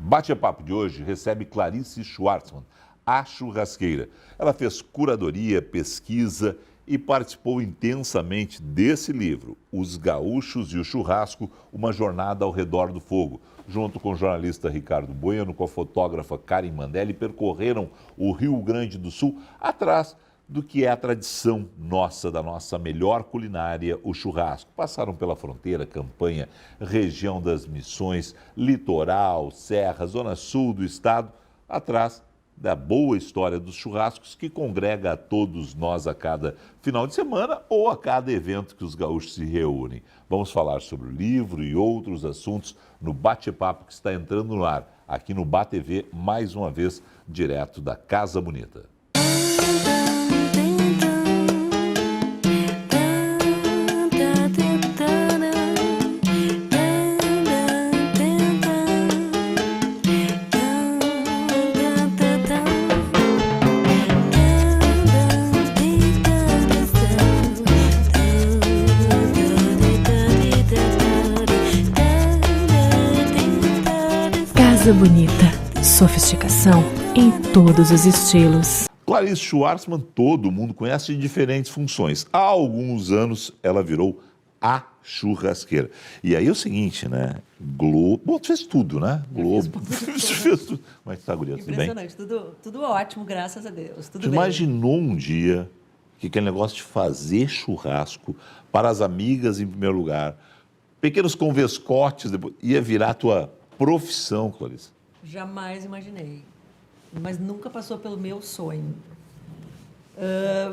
Bate-papo de hoje recebe Clarice Schwartzman, a churrasqueira. Ela fez curadoria, pesquisa e participou intensamente desse livro, Os Gaúchos e o Churrasco, uma jornada ao redor do fogo. Junto com o jornalista Ricardo Bueno, com a fotógrafa Karen Mandelli, percorreram o Rio Grande do Sul atrás do que é a tradição nossa, da nossa melhor culinária, o churrasco. Passaram pela fronteira, campanha, região das Missões, litoral, serra, zona sul do estado, atrás da boa história dos churrascos que congrega a todos nós a cada final de semana ou a cada evento que os gaúchos se reúnem. Vamos falar sobre o livro e outros assuntos no bate-papo que está entrando no ar, aqui no BATV, mais uma vez, direto da Casa Bonita. Casa Bonita, sofisticação em todos os estilos. Clarice Schwartzman, todo mundo conhece de diferentes funções. Há alguns anos ela virou a churrasqueira. E aí é o seguinte, né? Globo. Bom, tu fez tudo, né? Globo. Fez tudo. Como é que tá, guria? Tudo bem? Impressionante, tudo ótimo, graças a Deus. Tudo Tu bem. imaginou um dia que aquele negócio de fazer churrasco para as amigas em primeiro lugar, pequenos convescotes, depois, ia virar a tua profissão, Clarice? Jamais imaginei, mas nunca passou pelo meu sonho.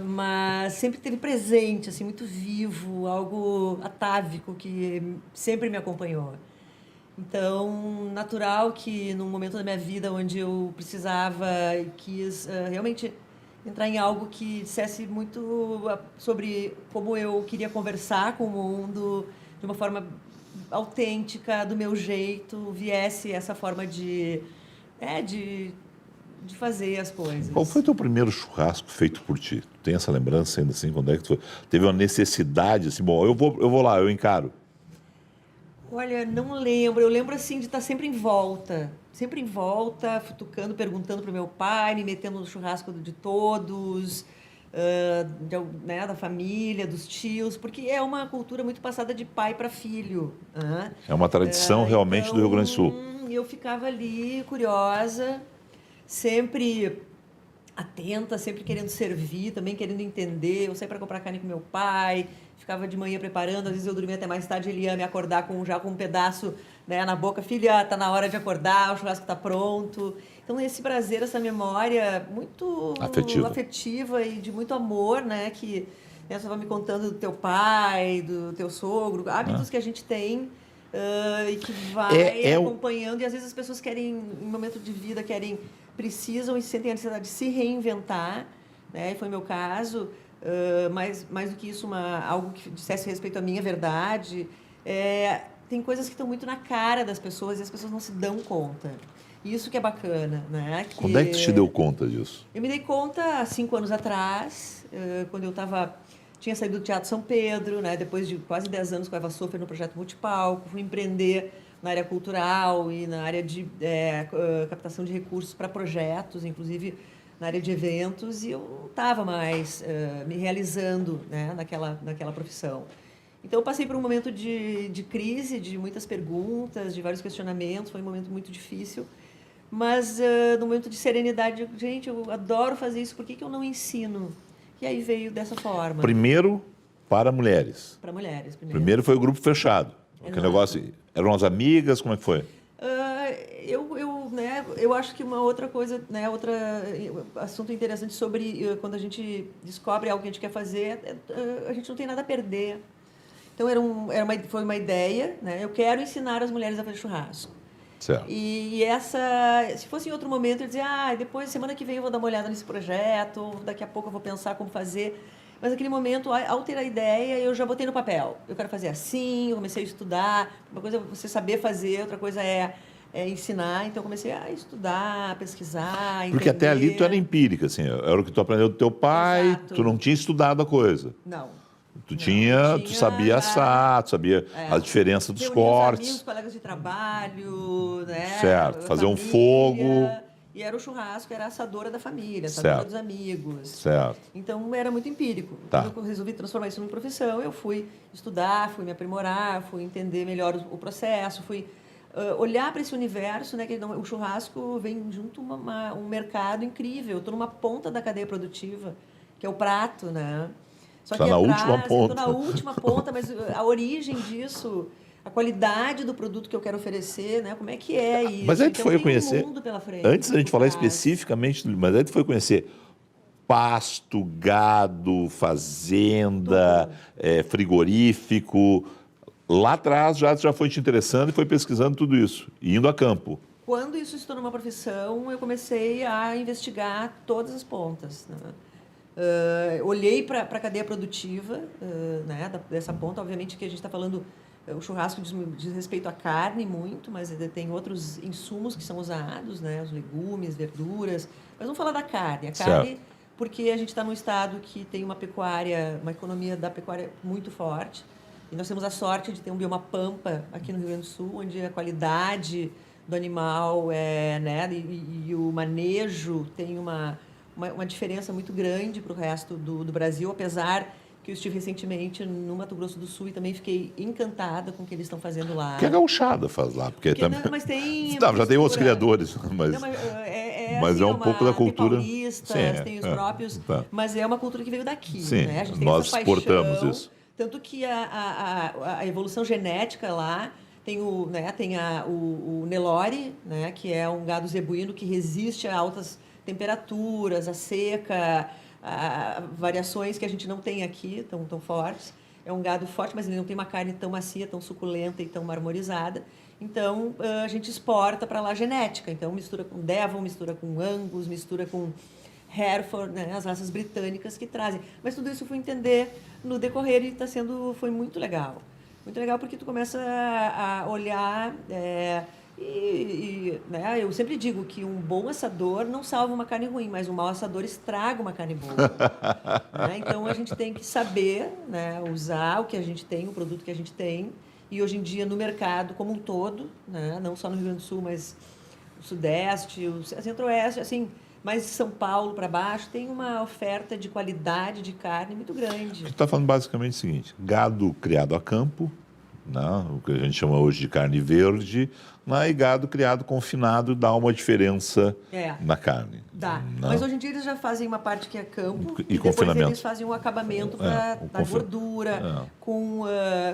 Mas sempre teve presente, assim, muito vivo, algo atávico que sempre me acompanhou. Então, natural que num momento da minha vida onde eu precisava e quis realmente entrar em algo que dissesse muito sobre como eu queria conversar com o mundo de uma forma autêntica, do meu jeito, viesse essa forma de fazer as coisas. Qual foi o teu primeiro churrasco feito por ti? Tu tem essa lembrança ainda assim? Quando é que tu teve uma necessidade assim? Bom, eu vou lá, eu encaro. Olha, não lembro. Eu lembro assim de estar sempre em volta, futucando, perguntando para o meu pai, me metendo no churrasco de todos, da família, dos tios, porque é uma cultura muito passada de pai para filho. É uma tradição realmente do Rio Grande do Sul. Eu ficava ali curiosa, sempre atenta, sempre querendo servir, também querendo entender. Eu saía para comprar carne com meu pai, ficava de manhã preparando, às vezes eu dormia até mais tarde, ele ia me acordar já com um pedaço, né, na boca. Filha, tá na hora de acordar, o churrasco tá pronto. Então esse prazer, essa memória muito afetiva e de muito amor, né, que você estava me contando do teu pai, do teu sogro, hábitos que a gente tem e que vai acompanhando. E às vezes as pessoas querem, em momento de vida, precisam e sentem a necessidade de se reinventar, né? Foi o meu caso, mais do que isso, algo que dissesse respeito à minha verdade. Tem coisas que estão muito na cara das pessoas e as pessoas não se dão conta. Isso que é bacana, né? Quando é que tu te deu conta disso? Eu me dei conta há 5 anos atrás, quando eu tinha saído do Teatro São Pedro, né? Depois de quase 10 anos com a Eva Sofer no projeto Multipalco, fui empreender na área cultural e na área de captação de recursos para projetos, inclusive na área de eventos, e eu não estava mais me realizando, né, naquela profissão. Então, eu passei por um momento de crise, de muitas perguntas, de vários questionamentos, foi um momento muito difícil, mas no momento de serenidade, eu digo, gente, eu adoro fazer isso, por que eu não ensino? E aí veio dessa forma. Primeiro, para mulheres. Para mulheres, primeiro foi o grupo fechado. Aquele negócio, eram as amigas, como é que foi? Eu acho que uma outra coisa, né, outro assunto interessante sobre quando a gente descobre algo que a gente quer fazer, a gente não tem nada a perder. Então, foi uma ideia, né? Eu quero ensinar as mulheres a fazer churrasco. Certo. E se fosse em outro momento, eu dizia, depois, semana que vem eu vou dar uma olhada nesse projeto, ou daqui a pouco eu vou pensar como fazer. Mas naquele momento, ao ter a ideia, eu já botei no papel. Eu quero fazer assim, eu comecei a estudar. Uma coisa é você saber fazer, outra coisa é ensinar. Então, eu comecei a estudar, a pesquisar, entender. Porque até ali tu era empírica, assim, era o que tu aprendeu do teu pai, Exato. Tu não tinha estudado a coisa. Não. Tu sabia assar, tu sabia a diferença dos Reunia os cortes. amigos, colegas de trabalho, né? Certo, fazer um Família, fogo. E era o churrasco, era a assadora da família, assadora Certo. dos amigos. Certo. Então era muito empírico. Tá. Quando eu resolvi transformar isso numa profissão, eu fui estudar, fui me aprimorar, fui entender melhor o processo, fui olhar para esse universo, né? Que o churrasco vem junto um mercado incrível. Eu estou numa ponta da cadeia produtiva, que é o prato, né? Só Tá que na atrás, última eu ponta. tô na última ponta, mas a origem disso, a qualidade do produto que eu quero oferecer, né? Como é que é isso? Mas aí tu Então, foi tem conhecer. um mundo pela frente. Antes da gente por falar trás. especificamente, mas aí tu foi conhecer pasto, gado, fazenda, frigorífico. Lá atrás já foi te interessando e foi pesquisando tudo isso, e indo a campo. Quando isso se tornou uma profissão, eu comecei a investigar todas as pontas, né? Olhei para a cadeia produtiva, né, dessa ponta. Obviamente que a gente está falando, o churrasco diz respeito à carne muito, mas tem outros insumos que são usados, né, os legumes, verduras. Mas vamos falar da carne. A carne, Certo. porque a gente está num estado que tem uma pecuária, uma economia da pecuária muito forte. E nós temos a sorte de ter um bioma pampa aqui no Rio Grande do Sul, onde a qualidade do animal né, e o manejo tem uma diferença muito grande para o resto do Brasil, apesar que eu estive recentemente no Mato Grosso do Sul e também fiquei encantada com o que eles estão fazendo lá. O que a gauchada faz lá? Porque também... Não, mas tem... Não, já tem outros mistura. criadores, mas... Não, mas mas assim, é um pouco da cultura. Tem paulistas, Sim, tem os próprios, tá. mas é uma cultura que veio daqui. Sim, né? A gente tem nós essa paixão, exportamos isso. Tanto que a evolução genética lá tem o Nelore, né, que é um gado zebuíno que resiste a altas temperaturas, a seca, a variações que a gente não tem aqui tão fortes. É um gado forte, mas ele não tem uma carne tão macia, tão suculenta e tão marmorizada. Então, a gente exporta para lá genética. Então, mistura com Devon, mistura com Angus, mistura com Hereford, né, as raças britânicas que trazem. Mas tudo isso eu fui entender no decorrer e foi muito legal. Muito legal porque tu começa a olhar... né, eu sempre digo que um bom assador não salva uma carne ruim, mas um mau assador estraga uma carne boa. Né? Então a gente tem que saber, né, usar o que a gente tem, o produto que a gente tem. E hoje em dia no mercado como um todo, né, não só no Rio Grande do Sul, mas o Sudeste, o Centro-Oeste, assim, mas São Paulo para baixo, tem uma oferta de qualidade de carne muito grande. Tu está falando basicamente o seguinte: gado criado a campo, né, o que a gente chama hoje de carne verde, né, e gado criado confinado dá uma diferença na carne. Dá. Né? Mas hoje em dia eles já fazem uma parte que é campo E depois confinamento. eles fazem um acabamento da gordura, com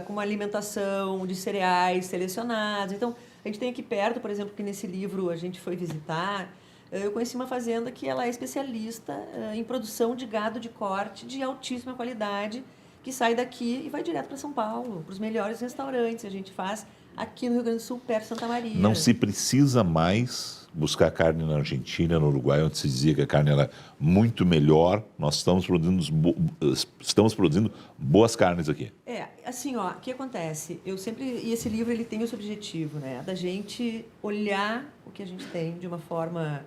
uma alimentação de cereais selecionados. Então, a gente tem aqui perto, por exemplo, que nesse livro a gente foi visitar, eu conheci uma fazenda que ela é especialista em produção de gado de corte de altíssima qualidade, que sai daqui e vai direto para São Paulo, para os melhores restaurantes. A gente faz aqui no Rio Grande do Sul, perto de Santa Maria. Não se precisa mais buscar carne na Argentina, no Uruguai, onde se dizia que a carne era muito melhor. Nós estamos produzindo boas carnes aqui. Assim, ó, o que acontece? E esse livro ele tem esse objetivo, né, da gente olhar o que a gente tem de uma forma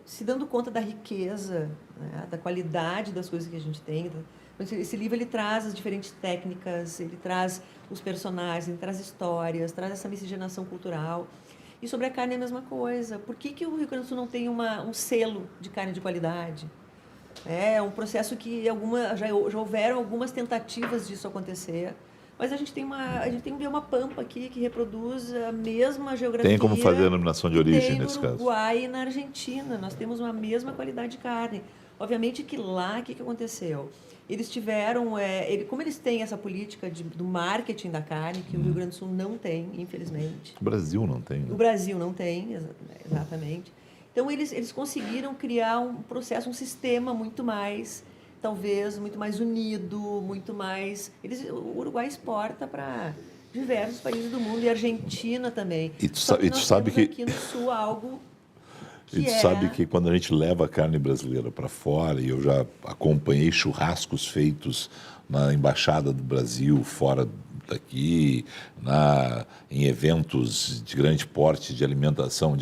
se dando conta da riqueza, né, da qualidade das coisas que a gente tem. Esse livro ele traz as diferentes técnicas, ele traz os personagens, ele traz histórias, traz essa miscigenação cultural. E sobre a carne é a mesma coisa. Por que o Rio Grande do Sul não tem um selo de carne de qualidade? É um processo que já houveram algumas tentativas disso acontecer, mas a gente tem um bioma pampa aqui que reproduz a mesma geografia. Tem como fazer a denominação de origem nesse caso? No Uruguai e na Argentina, nós temos uma mesma qualidade de carne. Obviamente que lá, o que aconteceu? Eles tiveram, como eles têm essa política do marketing da carne, que o Rio Grande do Sul não tem, infelizmente. O Brasil não tem. Né? O Brasil não tem, exatamente. Então, eles conseguiram criar um processo, um sistema muito mais, talvez, muito mais unido, muito mais... O Uruguai exporta para diversos países do mundo, e a Argentina também. E tu sabe que... aqui no Sul algo... E tu sabe que quando a gente leva a carne brasileira para fora, e eu já acompanhei churrascos feitos na Embaixada do Brasil, fora daqui, em eventos de grande porte de alimentação,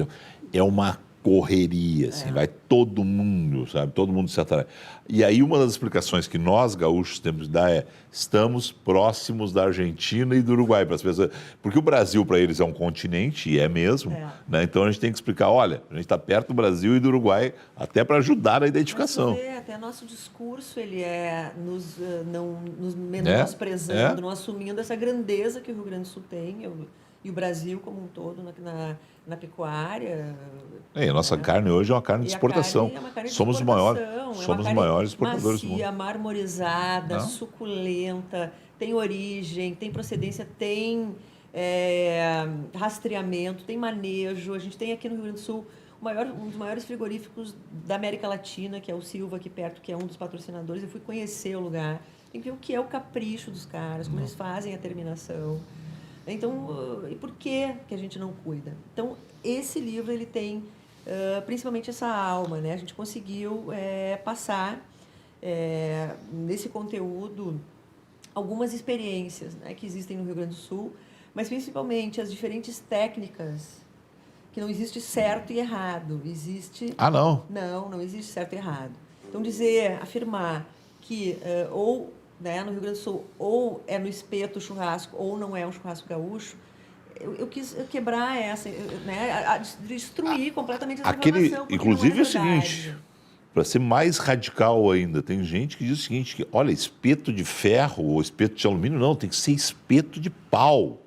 é uma correria, assim, vai todo mundo, sabe? Todo mundo se atrai. E aí uma das explicações que nós, gaúchos, temos de dar é estamos próximos da Argentina e do Uruguai para as pessoas. Porque o Brasil, para eles, é um continente, e é mesmo, né? Então a gente tem que explicar, olha, a gente está perto do Brasil e do Uruguai, até para ajudar na identificação. Mas, até nosso discurso, ele é nos menosprezando, não assumindo essa grandeza que o Rio Grande do Sul tem, e o Brasil como um todo na pecuária. A nossa carne hoje é uma carne de exportação. Somos os maiores exportadores do mundo. Macia, marmorizada, suculenta, tem origem, tem procedência, tem rastreamento, tem manejo. A gente tem aqui no Rio Grande do Sul um dos maiores frigoríficos da América Latina, que é o Silva, aqui perto, que é um dos patrocinadores. Eu fui conhecer o lugar. Tem que ver o que é o capricho dos caras, como eles fazem a terminação. Então, e por que a gente não cuida? Então, esse livro, ele tem principalmente essa alma, né? A gente conseguiu passar nesse conteúdo algumas experiências, né, que existem no Rio Grande do Sul, mas principalmente as diferentes técnicas, que não existe certo e errado, existe... não? Não existe certo e errado. Então, afirmar que né, no Rio Grande do Sul, ou é no espeto churrasco, ou não é um churrasco gaúcho, eu quis quebrar essa, né, destruir completamente essa informação. Inclusive é o seguinte, para ser mais radical ainda, tem gente que diz o seguinte, que, olha, espeto de ferro ou espeto de alumínio, não, tem que ser espeto de pau.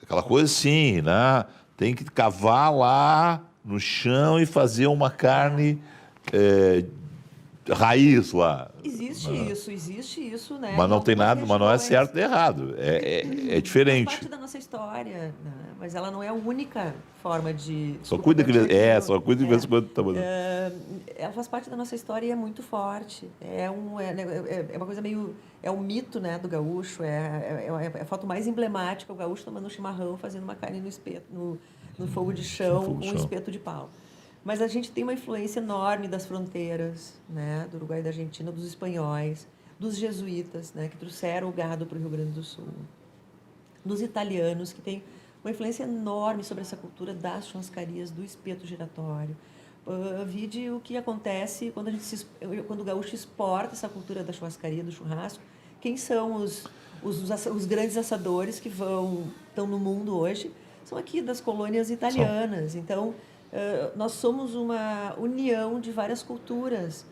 Aquela coisa assim, né? Tem que cavar lá no chão e fazer uma carne... raiz lá. Existe isso, né? Mas não tem nada, mas não é certo e errado. É diferente. Faz parte da nossa história, né? Mas ela não é a única forma de... Só cuida de vez em quando tá bom. Ela faz parte da nossa história e é muito forte. É uma coisa meio... É um mito, né, do gaúcho. É a foto mais emblemática, o gaúcho tomando um chimarrão, fazendo uma carne no espeto, no fogo de chão, com um espeto de pau. Mas a gente tem uma influência enorme das fronteiras, né, do Uruguai e da Argentina, dos espanhóis, dos jesuítas, né, que trouxeram o gado para o Rio Grande do Sul, dos italianos, que têm uma influência enorme sobre essa cultura das churrascarias, do espeto giratório. Vide o que acontece quando o gaúcho exporta essa cultura da churrascaria, do churrasco. Quem são os grandes assadores que estão no mundo hoje? São aqui das colônias italianas. Então... nós somos uma união de várias culturas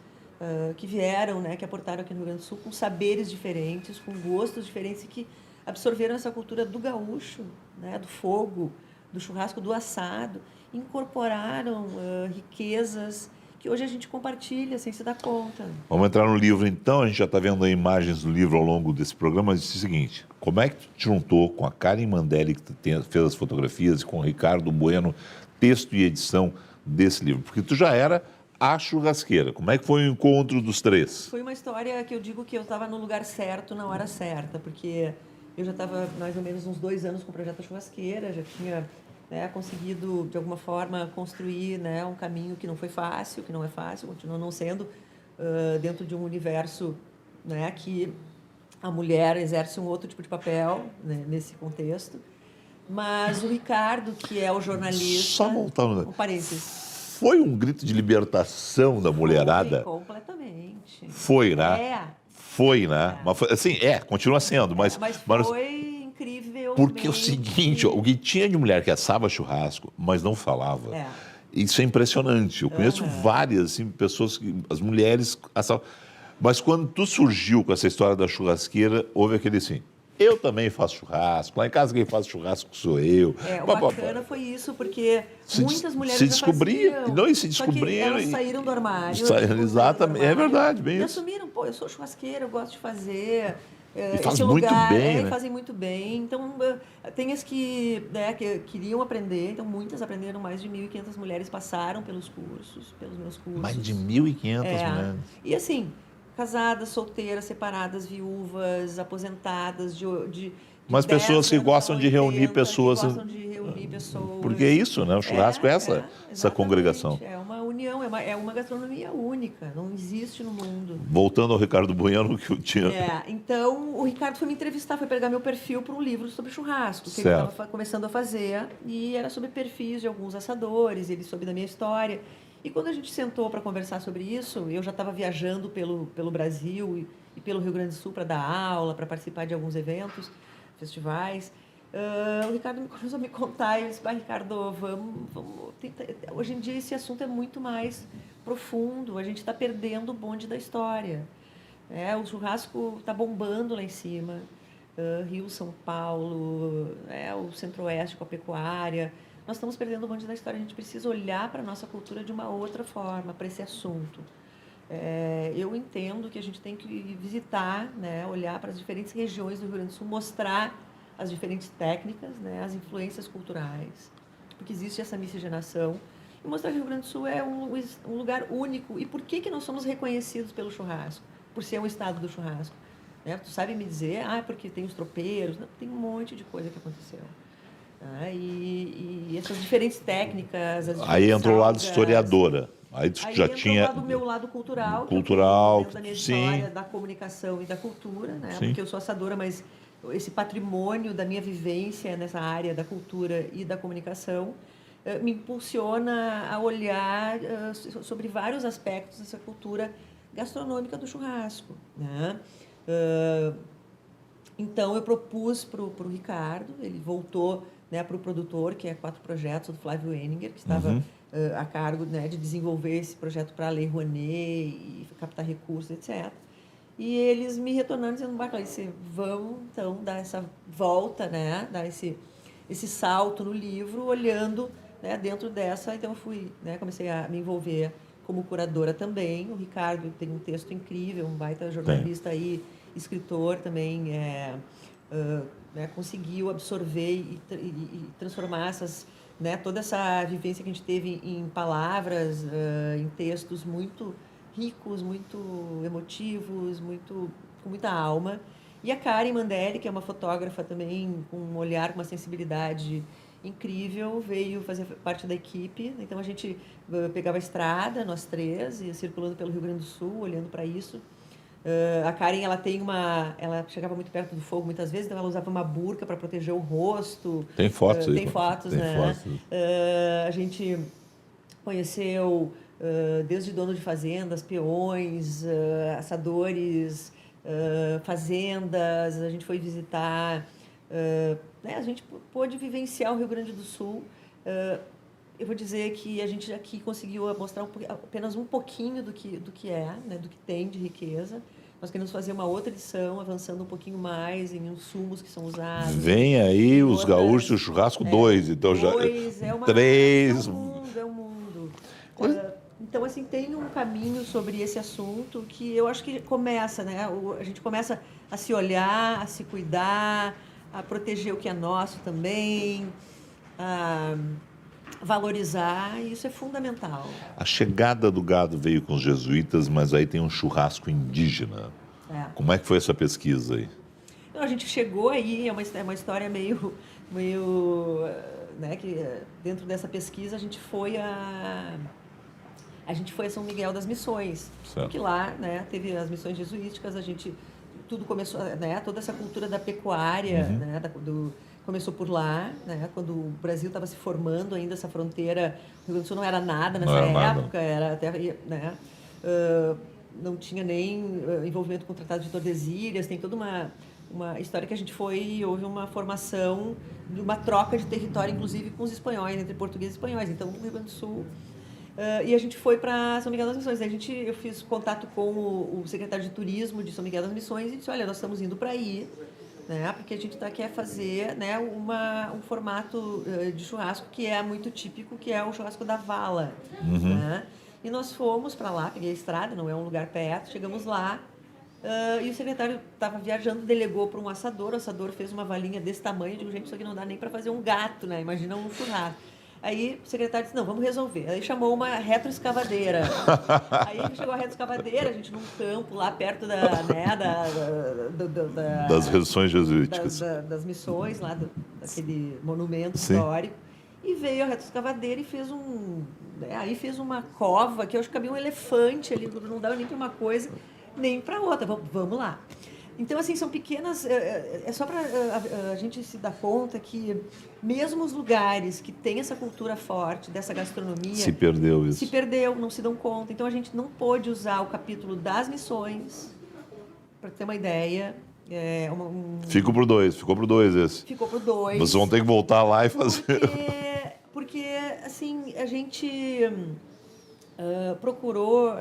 que vieram, né, que aportaram aqui no Rio Grande do Sul, com saberes diferentes, com gostos diferentes, e que absorveram essa cultura do gaúcho, né, do fogo, do churrasco, do assado, incorporaram riquezas que hoje a gente compartilha sem se dar conta. Vamos entrar no livro então, a gente já está vendo aí imagens do livro ao longo desse programa, mas diz o seguinte, como é que tu te juntou com a Karen Mandelli, que fez as fotografias, e com o Ricardo Bueno, texto e edição desse livro? Porque tu já era a churrasqueira. Como é que foi o encontro dos três? Foi uma história que eu digo que eu estava no lugar certo, na hora certa, porque eu já estava mais ou menos uns 2 anos com o projeto da churrasqueira, já tinha, né, conseguido, de alguma forma, construir, né, um caminho que não foi fácil, que não é fácil, continua não sendo, dentro de um universo, né, que a mulher exerce um outro tipo de papel, né, nesse contexto. Mas o Ricardo, que é o jornalista... Só voltar um parênteses. Foi um grito de libertação da mulherada? Foi, completamente. Foi, né? Foi, né? Mas foi, assim, continua sendo, mas foi incrível. Porque é o seguinte, o que tinha de mulher que assava churrasco, mas não falava. Isso é impressionante. Eu conheço várias assim, pessoas, as mulheres assavam. Mas quando tu surgiu com essa história da churrasqueira, houve aquele assim... Eu também faço churrasco. Lá em casa quem faz churrasco sou eu. O bacana foi isso, porque muitas mulheres se descobriam. Não, se descobriram. Elas saíram do armário. Exatamente, é verdade, bem e isso. assumiram, eu sou churrasqueira, eu gosto de fazer. E faz muito bem, né? Fazem muito bem. Então, tem as que queriam aprender. Então, muitas aprenderam. Mais de 1.500 mulheres passaram pelos meus cursos. Mais de 1.500 mulheres. E assim... casadas, solteiras, separadas, viúvas, aposentadas, mas pessoas que gostam de reunir pessoas. Que gostam de reunir pessoas. Porque é isso, né? O churrasco é essa congregação. É uma união, é uma gastronomia única, não existe no mundo. Voltando ao Ricardo Bueno, que eu tinha... Então, o Ricardo foi me entrevistar, foi pegar meu perfil para um livro sobre churrasco, que Certo. ele estava começando a fazer, e era sobre perfis de alguns assadores, ele soube da minha história. E quando a gente sentou para conversar sobre isso, eu já estava viajando pelo Brasil e pelo Rio Grande do Sul para dar aula, para participar de alguns eventos, festivais. O Ricardo começou a me contar e eu disse, Ricardo, vamos tentar. Hoje em dia esse assunto é muito mais profundo, a gente está perdendo o bonde da história. O churrasco está bombando lá em cima, Rio, São Paulo, o Centro-Oeste com a pecuária. Nós estamos perdendo o bonde da história, a gente precisa olhar para a nossa cultura de uma outra forma, para esse assunto. Eu entendo que a gente tem que visitar, né, olhar para as diferentes regiões do Rio Grande do Sul, mostrar as diferentes técnicas, né, as influências culturais, porque existe essa miscigenação, e mostrar que o Rio Grande do Sul é um lugar único. E por que nós somos reconhecidos pelo churrasco? Por ser um estado do churrasco. Né? Tu sabe me dizer, porque tem os tropeiros, não, tem um monte de coisa que aconteceu. E essas diferentes técnicas... Aí entrou o lado historiadora. Aí já entrou tinha... do meu lado cultural, dentro da minha sim. história, da comunicação e da cultura, né? Sim. Porque eu sou assadora, mas esse patrimônio da minha vivência nessa área da cultura e da comunicação me impulsiona a olhar sobre vários aspectos dessa cultura gastronômica do churrasco, né? Então eu propus para o Ricardo, ele voltou, né, para o produtor, que é 4 projetos, do Flávio Eninger, que estava a cargo, né, de desenvolver esse projeto para a Lei Rouanet e captar recursos, etc. E eles me retornaram dizendo, Clarice, vamos então dar essa volta, né, dar esse salto no livro, olhando, né, dentro dessa. Então eu fui, né, comecei a me envolver como curadora também. O Ricardo tem um texto incrível, um baita jornalista aí, escritor também, né, conseguiu absorver e transformar toda essa vivência que a gente teve em palavras, em textos muito ricos, muito emotivos, com muita alma. E a Karen Mandelli, que é uma fotógrafa também com um olhar, com uma sensibilidade incrível, veio fazer parte da equipe. Então a gente pegava a estrada, nós 3, ia circulando pelo Rio Grande do Sul, olhando para isso. A Karen, ela chegava muito perto do fogo muitas vezes, então ela usava uma burca para proteger o rosto. Tem fotos aí. Tem fotos, né? Fotos. A gente conheceu desde dono de fazendas, peões, assadores, fazendas. A gente foi visitar, né? A gente pôde vivenciar o Rio Grande do Sul. Eu vou dizer que a gente aqui conseguiu mostrar apenas um pouquinho do que é, né, do que tem de riqueza. Nós queremos fazer uma outra edição, avançando um pouquinho mais em insumos que são usados. Vem aí os gaúchos e o churrasco 2, então já... 3... É um mundo. Então, assim, tem um caminho sobre esse assunto que eu acho que começa, né? A gente começa a se olhar, a se cuidar, a proteger o que é nosso também, a valorizar, e isso é fundamental. A chegada do gado veio com os jesuítas, mas aí tem um churrasco indígena. Como é que foi essa pesquisa aí? Então, a gente chegou aí, é uma história meio né, que dentro dessa pesquisa a gente foi a São Miguel das Missões, certo. Porque lá, né, teve as missões jesuíticas, tudo começou, né, toda essa cultura da pecuária, né, começou por lá, né, quando o Brasil estava se formando ainda, essa fronteira, o Rio Grande do Sul não era nada nessa época, era até, né, não tinha nem envolvimento com o Tratado de Tordesilhas, tem toda uma história que houve uma formação, uma troca de território, inclusive com os espanhóis, entre portugueses e espanhóis, então o Rio Grande do Sul. E a gente foi para São Miguel das Missões. Eu fiz contato com o secretário de Turismo de São Miguel das Missões e disse, olha, nós estamos indo para aí, né, porque a gente quer fazer, né, um formato de churrasco que é muito típico, que é o churrasco da vala. Né? E nós fomos para lá, peguei a estrada, não é um lugar perto, chegamos lá, e o secretário estava viajando, delegou para um assador, o assador fez uma valinha desse tamanho, eu digo, gente, isso aqui não dá nem para fazer um gato, né? Imagina um churrasco. Aí o secretário disse, não, vamos resolver. Aí chamou uma retroescavadeira. Aí chegou a retroescavadeira, a gente num campo lá perto das missões jesuíticas. Das missões, lá daquele monumento Sim. histórico. E veio a retroescavadeira e fez né? Aí fez uma cova que eu acho que cabia um elefante ali, não dava nem para uma coisa, nem para outra. Vamos lá. Então, assim, são pequenas... É só para a gente se dar conta que mesmo os lugares que têm essa cultura forte, dessa gastronomia... Se perdeu isso. Se perdeu, não se dão conta. Então, a gente não pôde usar o capítulo das missões, para ter uma ideia. Ficou por dois esse. Ficou por 2. Vocês vão ter que voltar lá e fazer... Porque assim, a gente procurou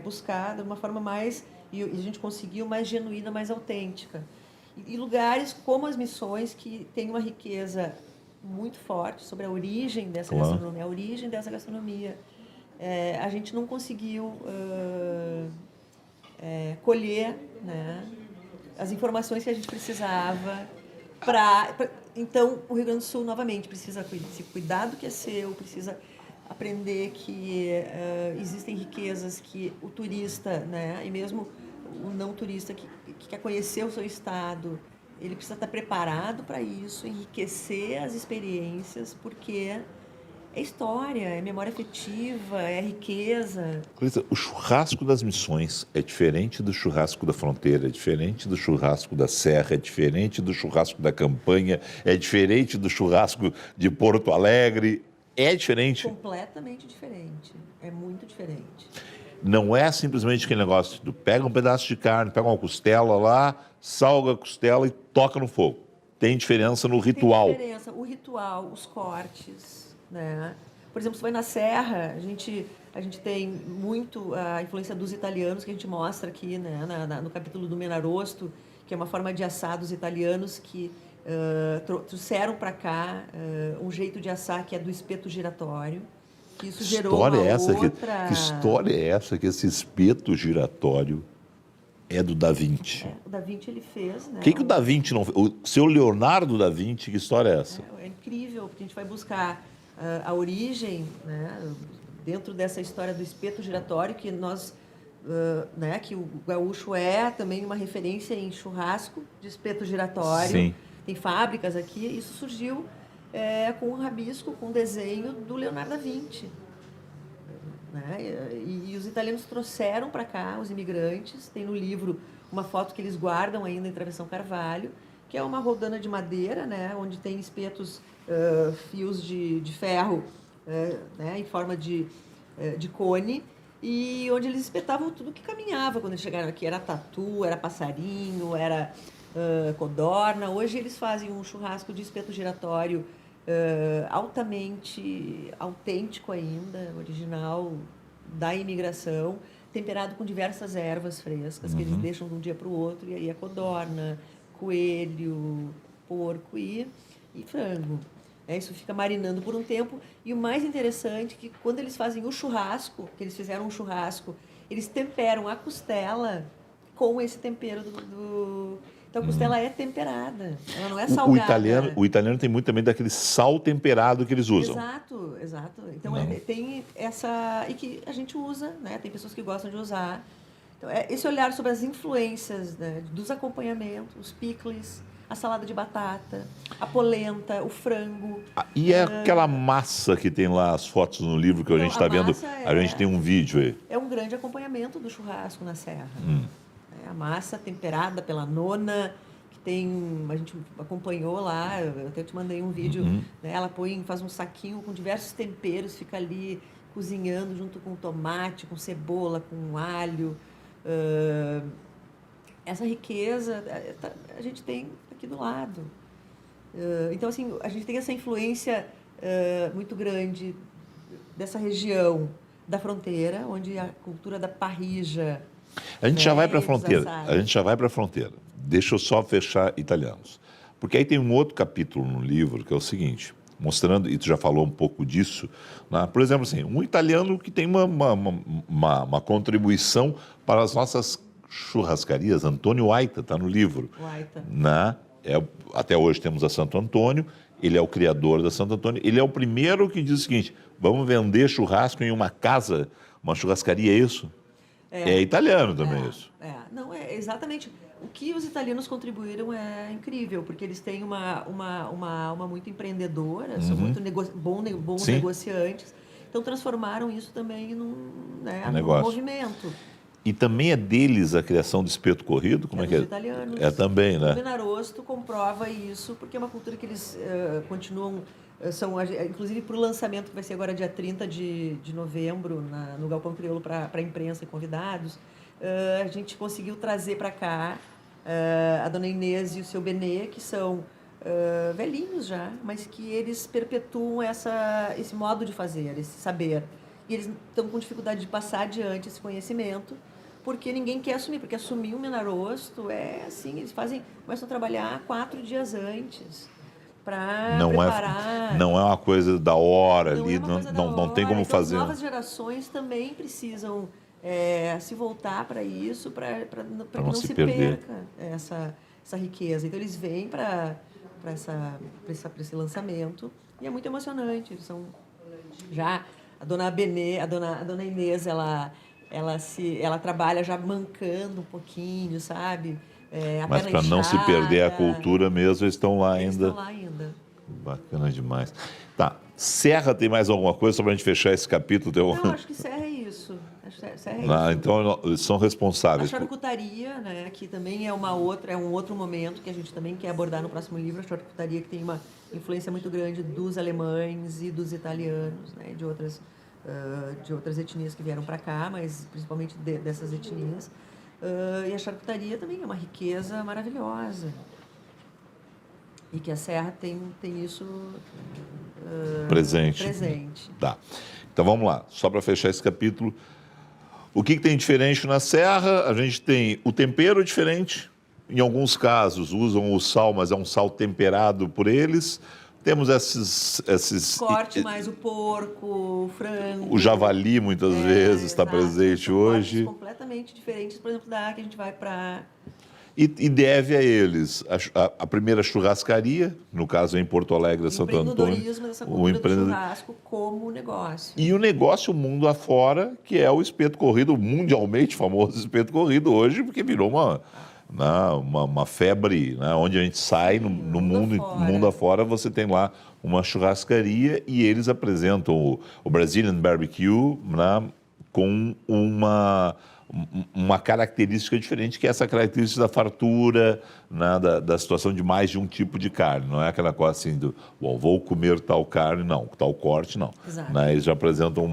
buscar de uma forma mais... E a gente conseguiu mais genuína, mais autêntica. E lugares como as missões, que têm uma riqueza muito forte sobre a origem dessa gastronomia, a origem dessa gastronomia. A gente não conseguiu colher, né, as informações que a gente precisava então, o Rio Grande do Sul, novamente, precisa se cuidar do que é seu, precisa aprender que existem riquezas que o turista, né, e mesmo o não turista que quer conhecer o seu estado, ele precisa estar preparado para isso, enriquecer as experiências, porque é história, é memória afetiva, é riqueza. Clarissa, o churrasco das missões é diferente do churrasco da fronteira, é diferente do churrasco da serra, é diferente do churrasco da campanha, é diferente do churrasco de Porto Alegre, é diferente. Completamente diferente, é muito diferente. Não é simplesmente aquele negócio, tu pega um pedaço de carne, pega uma costela lá, salga a costela e toca no fogo. Tem diferença no ritual. Tem diferença, o ritual, os cortes, né? Por exemplo, você vai na serra, a gente tem muito a influência dos italianos, que a gente mostra aqui, né, no capítulo do Menarosto, que é uma forma de assar dos italianos que trouxeram para cá um jeito de assar que é do espeto giratório. Que isso gerou uma outra... Que história é essa que esse espeto giratório é do Da Vinci? O Da Vinci ele fez, né? O que o Da Vinci não fez? O seu Leonardo da Vinci, que história é essa? É incrível, porque a gente vai buscar a origem, né, dentro dessa história do espeto giratório, que nós, né, que o gaúcho é também uma referência em churrasco de espeto giratório. Sim. Tem fábricas aqui, isso surgiu com um rabisco, com um desenho do Leonardo da Vinci. Né? E os italianos trouxeram para cá, os imigrantes. Tem no livro uma foto que eles guardam ainda em Travessão Carvalho, que é uma rodana de madeira, né, onde tem espetos, fios de ferro, né, em forma de cone, e onde eles espetavam tudo que caminhava quando eles chegaram aqui. Era tatu, era passarinho, era codorna. Hoje eles fazem um churrasco de espeto giratório altamente autêntico ainda, original da imigração, temperado com diversas ervas frescas, que eles deixam de um dia para o outro, e aí a codorna, coelho, porco e frango. Isso fica marinando por um tempo. E o mais interessante é que quando eles fazem o churrasco, que eles fizeram um churrasco, eles temperam a costela com esse tempero Então a costela é temperada, ela não é salgada. O italiano tem muito também daquele sal temperado que eles usam. Exato. Então tem essa... E que a gente usa, né? Tem pessoas que gostam de usar. Então, esse olhar sobre as influências, né, dos acompanhamentos, os picles, a salada de batata, a polenta, o frango. E aquela massa que tem lá as fotos no livro que a gente está vendo, a gente tem um vídeo aí. É um grande acompanhamento do churrasco na serra. A massa temperada pela nona, que a gente acompanhou lá, eu até te mandei um vídeo, né, ela faz um saquinho com diversos temperos, fica ali cozinhando junto com tomate, com cebola, com alho. Essa riqueza a gente tem aqui do lado. Então, assim, a gente tem essa influência muito grande dessa região da fronteira, onde a cultura da parrilla... A gente já vai para a fronteira. Deixa eu só fechar italianos. Porque aí tem um outro capítulo no livro que é o seguinte, mostrando, e tu já falou um pouco disso, né? Por exemplo, assim, um italiano que tem uma contribuição para as nossas churrascarias, Antônio Aita, está no livro. Né? Até hoje temos a Santo Antônio, ele é o criador da Santo Antônio, ele é o primeiro que diz o seguinte, vamos vender churrasco em uma casa, uma churrascaria, é isso? É italiano também isso. Não, exatamente. O que os italianos contribuíram é incrível, porque eles têm uma muito empreendedora, são muito bons negociantes, Então transformaram isso também num negócio. movimento. E também é deles a criação do espeto corrido? Como é que é? Dos italianos. É também, O né? Menarosto comprova isso, porque é uma cultura que eles continuam, inclusive para o lançamento que vai ser agora dia 30 de novembro, no Galpão Crioulo para a imprensa e convidados, a gente conseguiu trazer para cá a dona Inês e o seu Benê, que são velhinhos já, mas que eles perpetuam esse modo de fazer, esse saber. E eles estão com dificuldade de passar adiante esse conhecimento, porque ninguém quer assumir, porque assumir um menarosto é assim, eles começam a trabalhar 4 dias antes para preparar. Não é uma coisa da hora Não ali, é uma coisa da não tem como hora. fazer. As novas gerações também precisam se voltar para isso, para que não se perder. perca essa riqueza. Então eles vêm para esse lançamento e é muito emocionante. Eles são já a dona Benê, a dona Inês, ela trabalha já mancando um pouquinho, sabe? Mas para não se perder a cultura mesmo, eles estão lá ainda. Estão lá ainda. Bacana demais. Tá. Serra tem mais alguma coisa só para a gente fechar esse capítulo? Não, acho que Serra é isso. Serra é isso. Então, eles são A responsáveis. charcutaria, né, que também é um outro momento que a gente também quer abordar no próximo livro, a charcutaria que tem uma influência muito grande dos alemães e dos italianos, né, de outras etnias que vieram para cá, mas principalmente dessas etnias. E a charcutaria também é uma riqueza maravilhosa. E que a Serra tem isso presente. Tá. Então vamos lá, só para fechar esse capítulo. O que tem diferente na Serra? A gente tem o tempero diferente. Em alguns casos usam o sal, mas é um sal temperado por eles. Temos esses corte mais o porco, o frango. O javali muitas vezes está exato, presente são hoje. cortes completamente diferentes, por exemplo, da que a gente vai para... E deve a eles a primeira churrascaria, no caso em Porto Alegre, Santo Antônio. O empreendedorismo dessa cultura do churrasco como negócio. E o negócio mundo afora, que é o espeto corrido, mundialmente famoso espeto corrido hoje, porque virou uma febre, né? Onde a gente sai no mundo afora, você tem lá uma churrascaria e eles apresentam o Brazilian Barbecue, né? Com uma característica diferente, que é essa característica da fartura, né, da situação de mais de um tipo de carne. Não é aquela coisa assim vou comer tal carne, não, tal corte, não. Exato. Né, eles já apresentam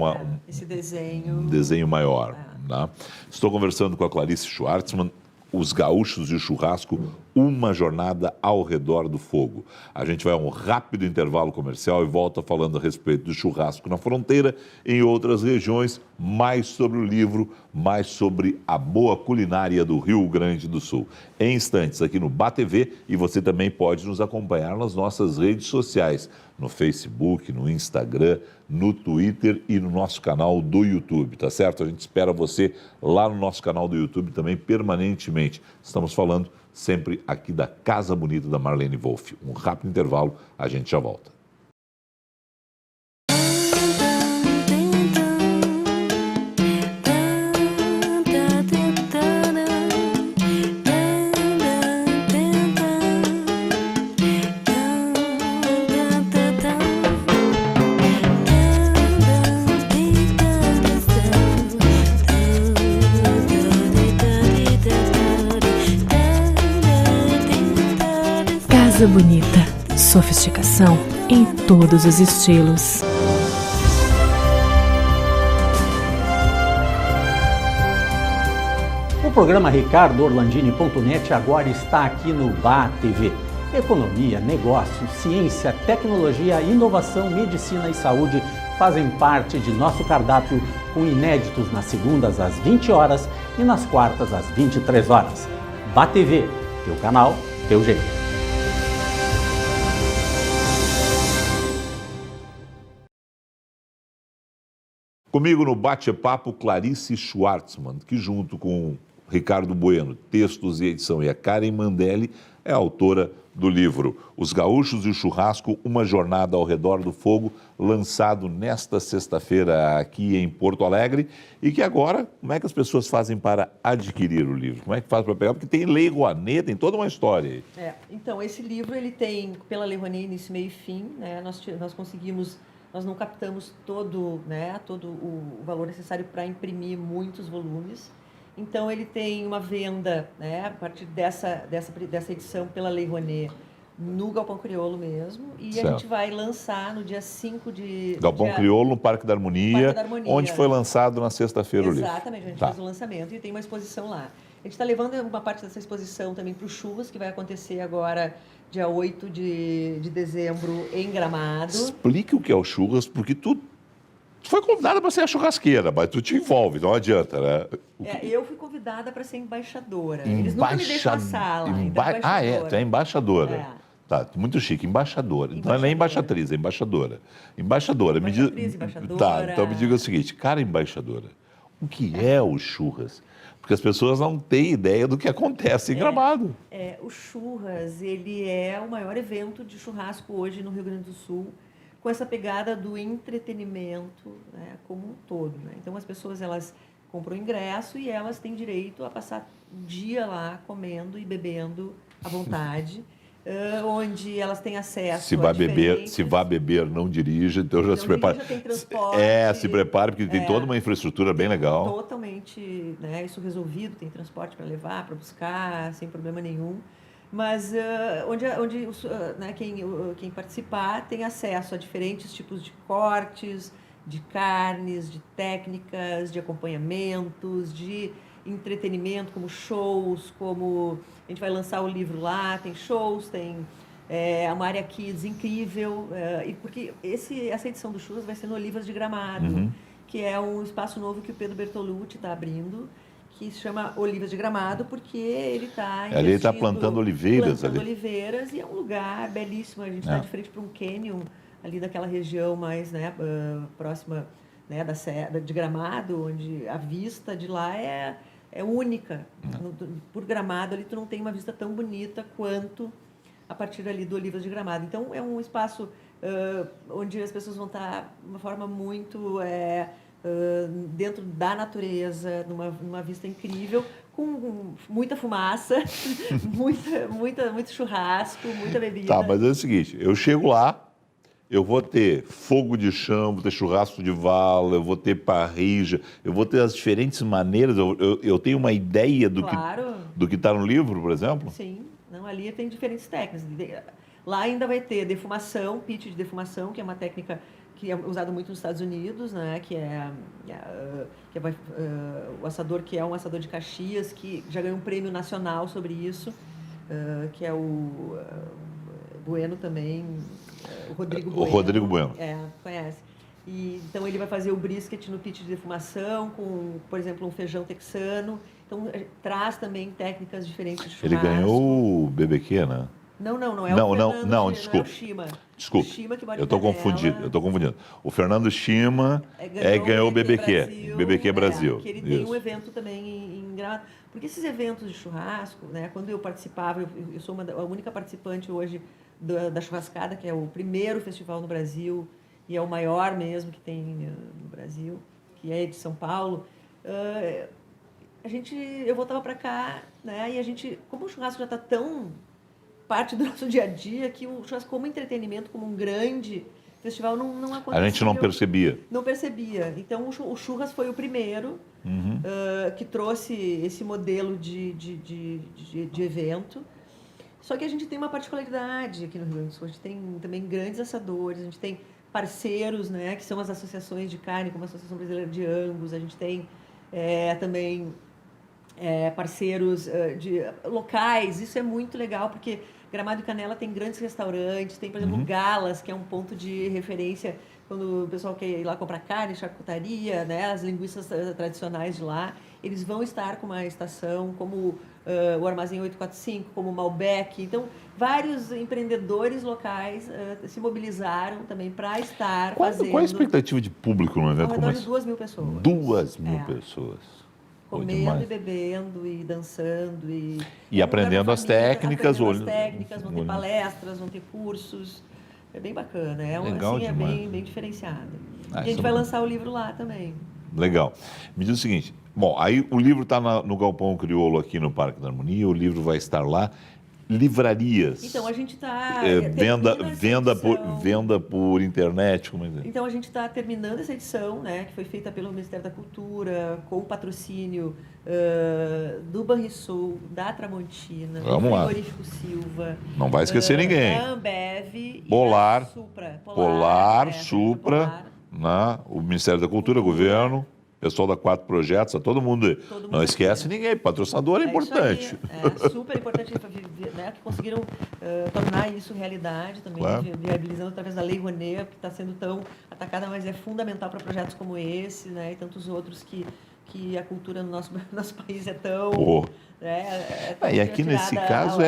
esse desenho. Um desenho maior. Né? Estou conversando com a Clarice Schwartzman, Os Gaúchos e o Churrasco, uma jornada ao redor do fogo. A gente vai a um rápido intervalo comercial e volta falando a respeito do churrasco na fronteira, em outras regiões, mais sobre o livro, mais sobre a boa culinária do Rio Grande do Sul. Em instantes, aqui no BATV, e você também pode nos acompanhar nas nossas redes sociais, no Facebook, no Instagram, no Twitter e no nosso canal do YouTube, tá certo? A gente espera você lá no nosso canal do YouTube também permanentemente. Estamos falando sempre aqui da Casa Bonita da Marlene Wolff. Um rápido intervalo, a gente já volta. Casa Bonita. Sofisticação em todos os estilos. O programa RicardoOrlandini.net agora está aqui no BATV. Economia, negócios, ciência, tecnologia, inovação, medicina e saúde fazem parte de nosso cardápio, com inéditos nas segundas às 20 horas e nas quartas às 23 horas. BATV, teu canal, teu jeito. Comigo no bate-papo, Clarice Schwartzman, que junto com Ricardo Bueno, textos e edição, e a Karen Mandelli, é autora do livro Os Gaúchos e o Churrasco, uma jornada ao redor do fogo, lançado nesta sexta-feira aqui em Porto Alegre, e que agora, como é que as pessoas fazem para adquirir o livro? Como é que faz para pegar? Porque tem Lei Rouanet, tem toda uma história aí. Então, esse livro ele tem, pela Lei Rouanet, início, meio e fim, né? Nós conseguimos nós não captamos todo o valor necessário para imprimir muitos volumes. Então, ele tem uma venda, né, a partir dessa edição pela Lei Rouanet, no Galpão Crioulo mesmo, e Certo. a gente vai lançar no dia 5 de... Galpão Crioulo, no Parque da Harmonia, Parque da Harmonia. onde foi lançado na sexta-feira o livro. Exatamente, a gente Tá. fez o lançamento e tem uma exposição lá. A gente está levando uma parte dessa exposição também para o Churras, que vai acontecer agora, dia 8 de dezembro, em Gramado. Explique o que é o churras, porque tu foi convidada para ser a churrasqueira, mas tu te envolve, não adianta, né? Eu fui convidada para ser embaixadora. Eles nunca me deixam na sala. então Ah, tu é embaixadora. É. Tá, muito chique, embaixadora. Então ela não é embaixatriz, é embaixadora. Embaixadora, me diz. Embaixatriz, embaixadora. Tá, então me diga o seguinte, cara embaixadora, o que é o churras? Porque as pessoas não têm ideia do que acontece em Gramado. O Churras, ele é o maior evento de churrasco hoje no Rio Grande do Sul, com essa pegada do entretenimento, né, como um todo. Né? Então as pessoas elas compram ingresso e elas têm direito a passar um dia lá comendo e bebendo à vontade. Onde elas têm acesso Se vai a beber, não dirija, então já Não se prepara. dirija, tem transporte. Se prepare, porque tem toda uma infraestrutura bem legal. Totalmente, né, isso resolvido, tem transporte para levar, para buscar, sem problema nenhum. Mas quem participar tem acesso a diferentes tipos de cortes, de carnes, de técnicas, de acompanhamentos, de entretenimento, como shows, como a gente vai lançar o livro lá, tem shows, tem uma área kids incrível, e porque essa edição do Churras vai ser no Olivas de Gramado, que é um espaço novo que o Pedro Bertolucci está abrindo, que se chama Olivas de Gramado, porque ele está Ali ele está plantando oliveiras. Oliveiras, e é um lugar belíssimo, a gente está de frente para um canyon, ali daquela região mais próxima, né, de Gramado, onde a vista de lá é única. Por Gramado, ali tu não tem uma vista tão bonita quanto a partir ali do Olivas de Gramado. Então, é um espaço onde as pessoas vão estar de uma forma muito dentro da natureza, numa vista incrível, com muita fumaça, muito churrasco, muita bebida. Tá, mas é o seguinte, eu chego lá, eu vou ter fogo de chão, vou ter churrasco de vala, eu vou ter parrilla, eu vou ter as diferentes maneiras, eu tenho uma ideia do que está no livro, por exemplo? Sim, não, ali tem diferentes técnicas. Lá ainda vai ter defumação, pit de defumação, que é uma técnica que é usada muito nos Estados Unidos, né? O assador, que é um assador de Caxias, que já ganhou um prêmio nacional sobre isso, que é o Bueno também, o Rodrigo Bueno. O Rodrigo Bueno. Conhece. Então ele vai fazer o brisket no pit de defumação, com, por exemplo, um feijão texano. Então traz também técnicas diferentes de churrasco. Ele ganhou o BBQ, né? Não é não, o Fernando, não, desculpa. Não é o Shima. Desculpa, o Shima que eu estou confundindo. O Fernando Shima ganhou o BBQ Brasil. Que ele tem um evento também em Gramado. Porque esses eventos de churrasco, né, quando eu participava, eu sou a única participante hoje da Churrascada, que é o primeiro festival no Brasil, e é o maior mesmo que tem no Brasil, que é de São Paulo. Eu voltava para cá, né, e a gente, como o churrasco já está tão parte do nosso dia a dia, que o churrasco como entretenimento, como um grande festival, não acontecia. A gente não percebia. Não percebia. Então, o Churras foi o primeiro que trouxe esse modelo de evento. Só que a gente tem uma particularidade aqui no Rio Grande do Sul. A gente tem também grandes assadores, a gente tem parceiros, né, que são as associações de carne, como a Associação Brasileira de Angus, a gente tem também parceiros locais. Isso é muito legal, porque Gramado e Canela tem grandes restaurantes, tem, por exemplo, Galas, que é um ponto de referência quando o pessoal quer ir lá comprar carne, charcutaria, né, as linguiças tradicionais de lá. Eles vão estar com uma estação como o Armazém 845, como o Malbec. Então, vários empreendedores locais se mobilizaram também para estar fazendo... Qual a expectativa de público no evento? Ao redor de 2.000 pessoas. 2.000 pessoas. Comendo e bebendo e dançando e aprendendo as técnicas. Vão ter palestras, vão ter cursos. É bem bacana, bem diferenciado. E a gente vai lançar o livro lá também. Legal. Me diz o seguinte, bom, aí o livro está no Galpão Crioulo aqui no Parque da Harmonia, o livro vai estar lá. livrarias. Então, a gente está... Venda por internet, como é que é? Então, a gente está terminando essa edição, né, que foi feita pelo Ministério da Cultura, com o patrocínio do Banrisul, da Tramontina, do Frigorífico Silva. Não vai esquecer ninguém. Da Ambev e Polar, da Supra. Supra, né? O Ministério da Cultura, o governo, pessoal da 4 Projetos, todo mundo não esquece ninguém. Patrocinador é importante. É super importante, né, que conseguiram tornar isso realidade também, Claro. viabilizando através da Lei Rouanet, que está sendo tão atacada, mas é fundamental para projetos como esse, né, e tantos outros que a cultura no nosso país é tão... E aqui nesse caso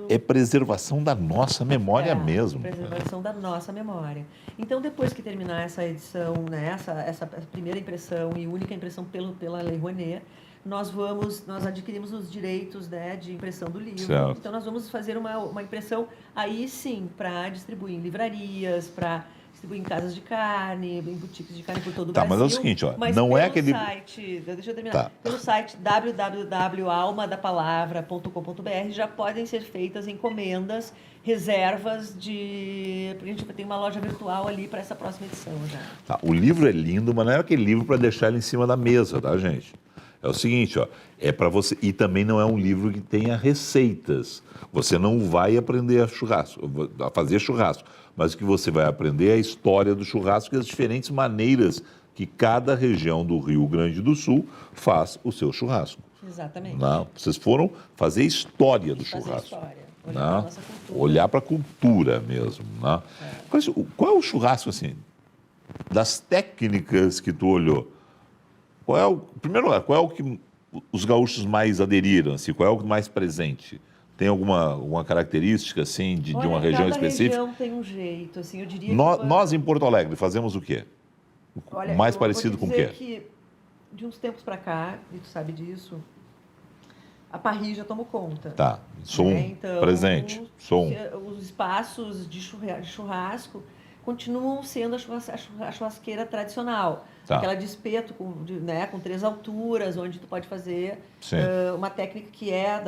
é preservação da nossa memória mesmo. Preservação da nossa memória. Então, depois que terminar essa edição, né, essa primeira impressão e única impressão pela Lei Rouanet, nós adquirimos os direitos, né, de impressão do livro. Certo. Então, nós vamos fazer uma impressão aí sim para distribuir em livrarias, para distribuir em casas de carne, em boutiques de carne por todo o Brasil. Mas é o seguinte, mas não é aquele... Deixa eu terminar. Pelo site www.almadapalavra.com.br já podem ser feitas encomendas, reservas porque a gente tem uma loja virtual ali para essa próxima edição já. O livro é lindo, mas não é aquele livro para deixar ele em cima da mesa, tá, gente? É o seguinte, é para você... E também não é um livro que tenha receitas. Você não vai aprender a fazer churrasco, mas o que você vai aprender é a história do churrasco e as diferentes maneiras que cada região do Rio Grande do Sul faz o seu churrasco. Exatamente. Não, vocês foram fazer história do churrasco. Olhar para a cultura mesmo. Não? Qual é o churrasco, assim, das técnicas que tu olhou? Primeiro lugar, qual é o que os gaúchos mais aderiram? Assim, qual é o mais presente? Tem alguma característica, assim, de uma região específica? Cada região tem um jeito, assim, eu diria nós em Porto Alegre fazemos o quê? Mais parecido com o quê? Que de uns tempos para cá, e tu sabe disso, a parrilla tomou conta. Tá, sou então, presente, os espaços de churrasco continuam sendo a churrasqueira tradicional. Tá. Aquela de espeto com 3 alturas, onde tu pode fazer uma técnica que é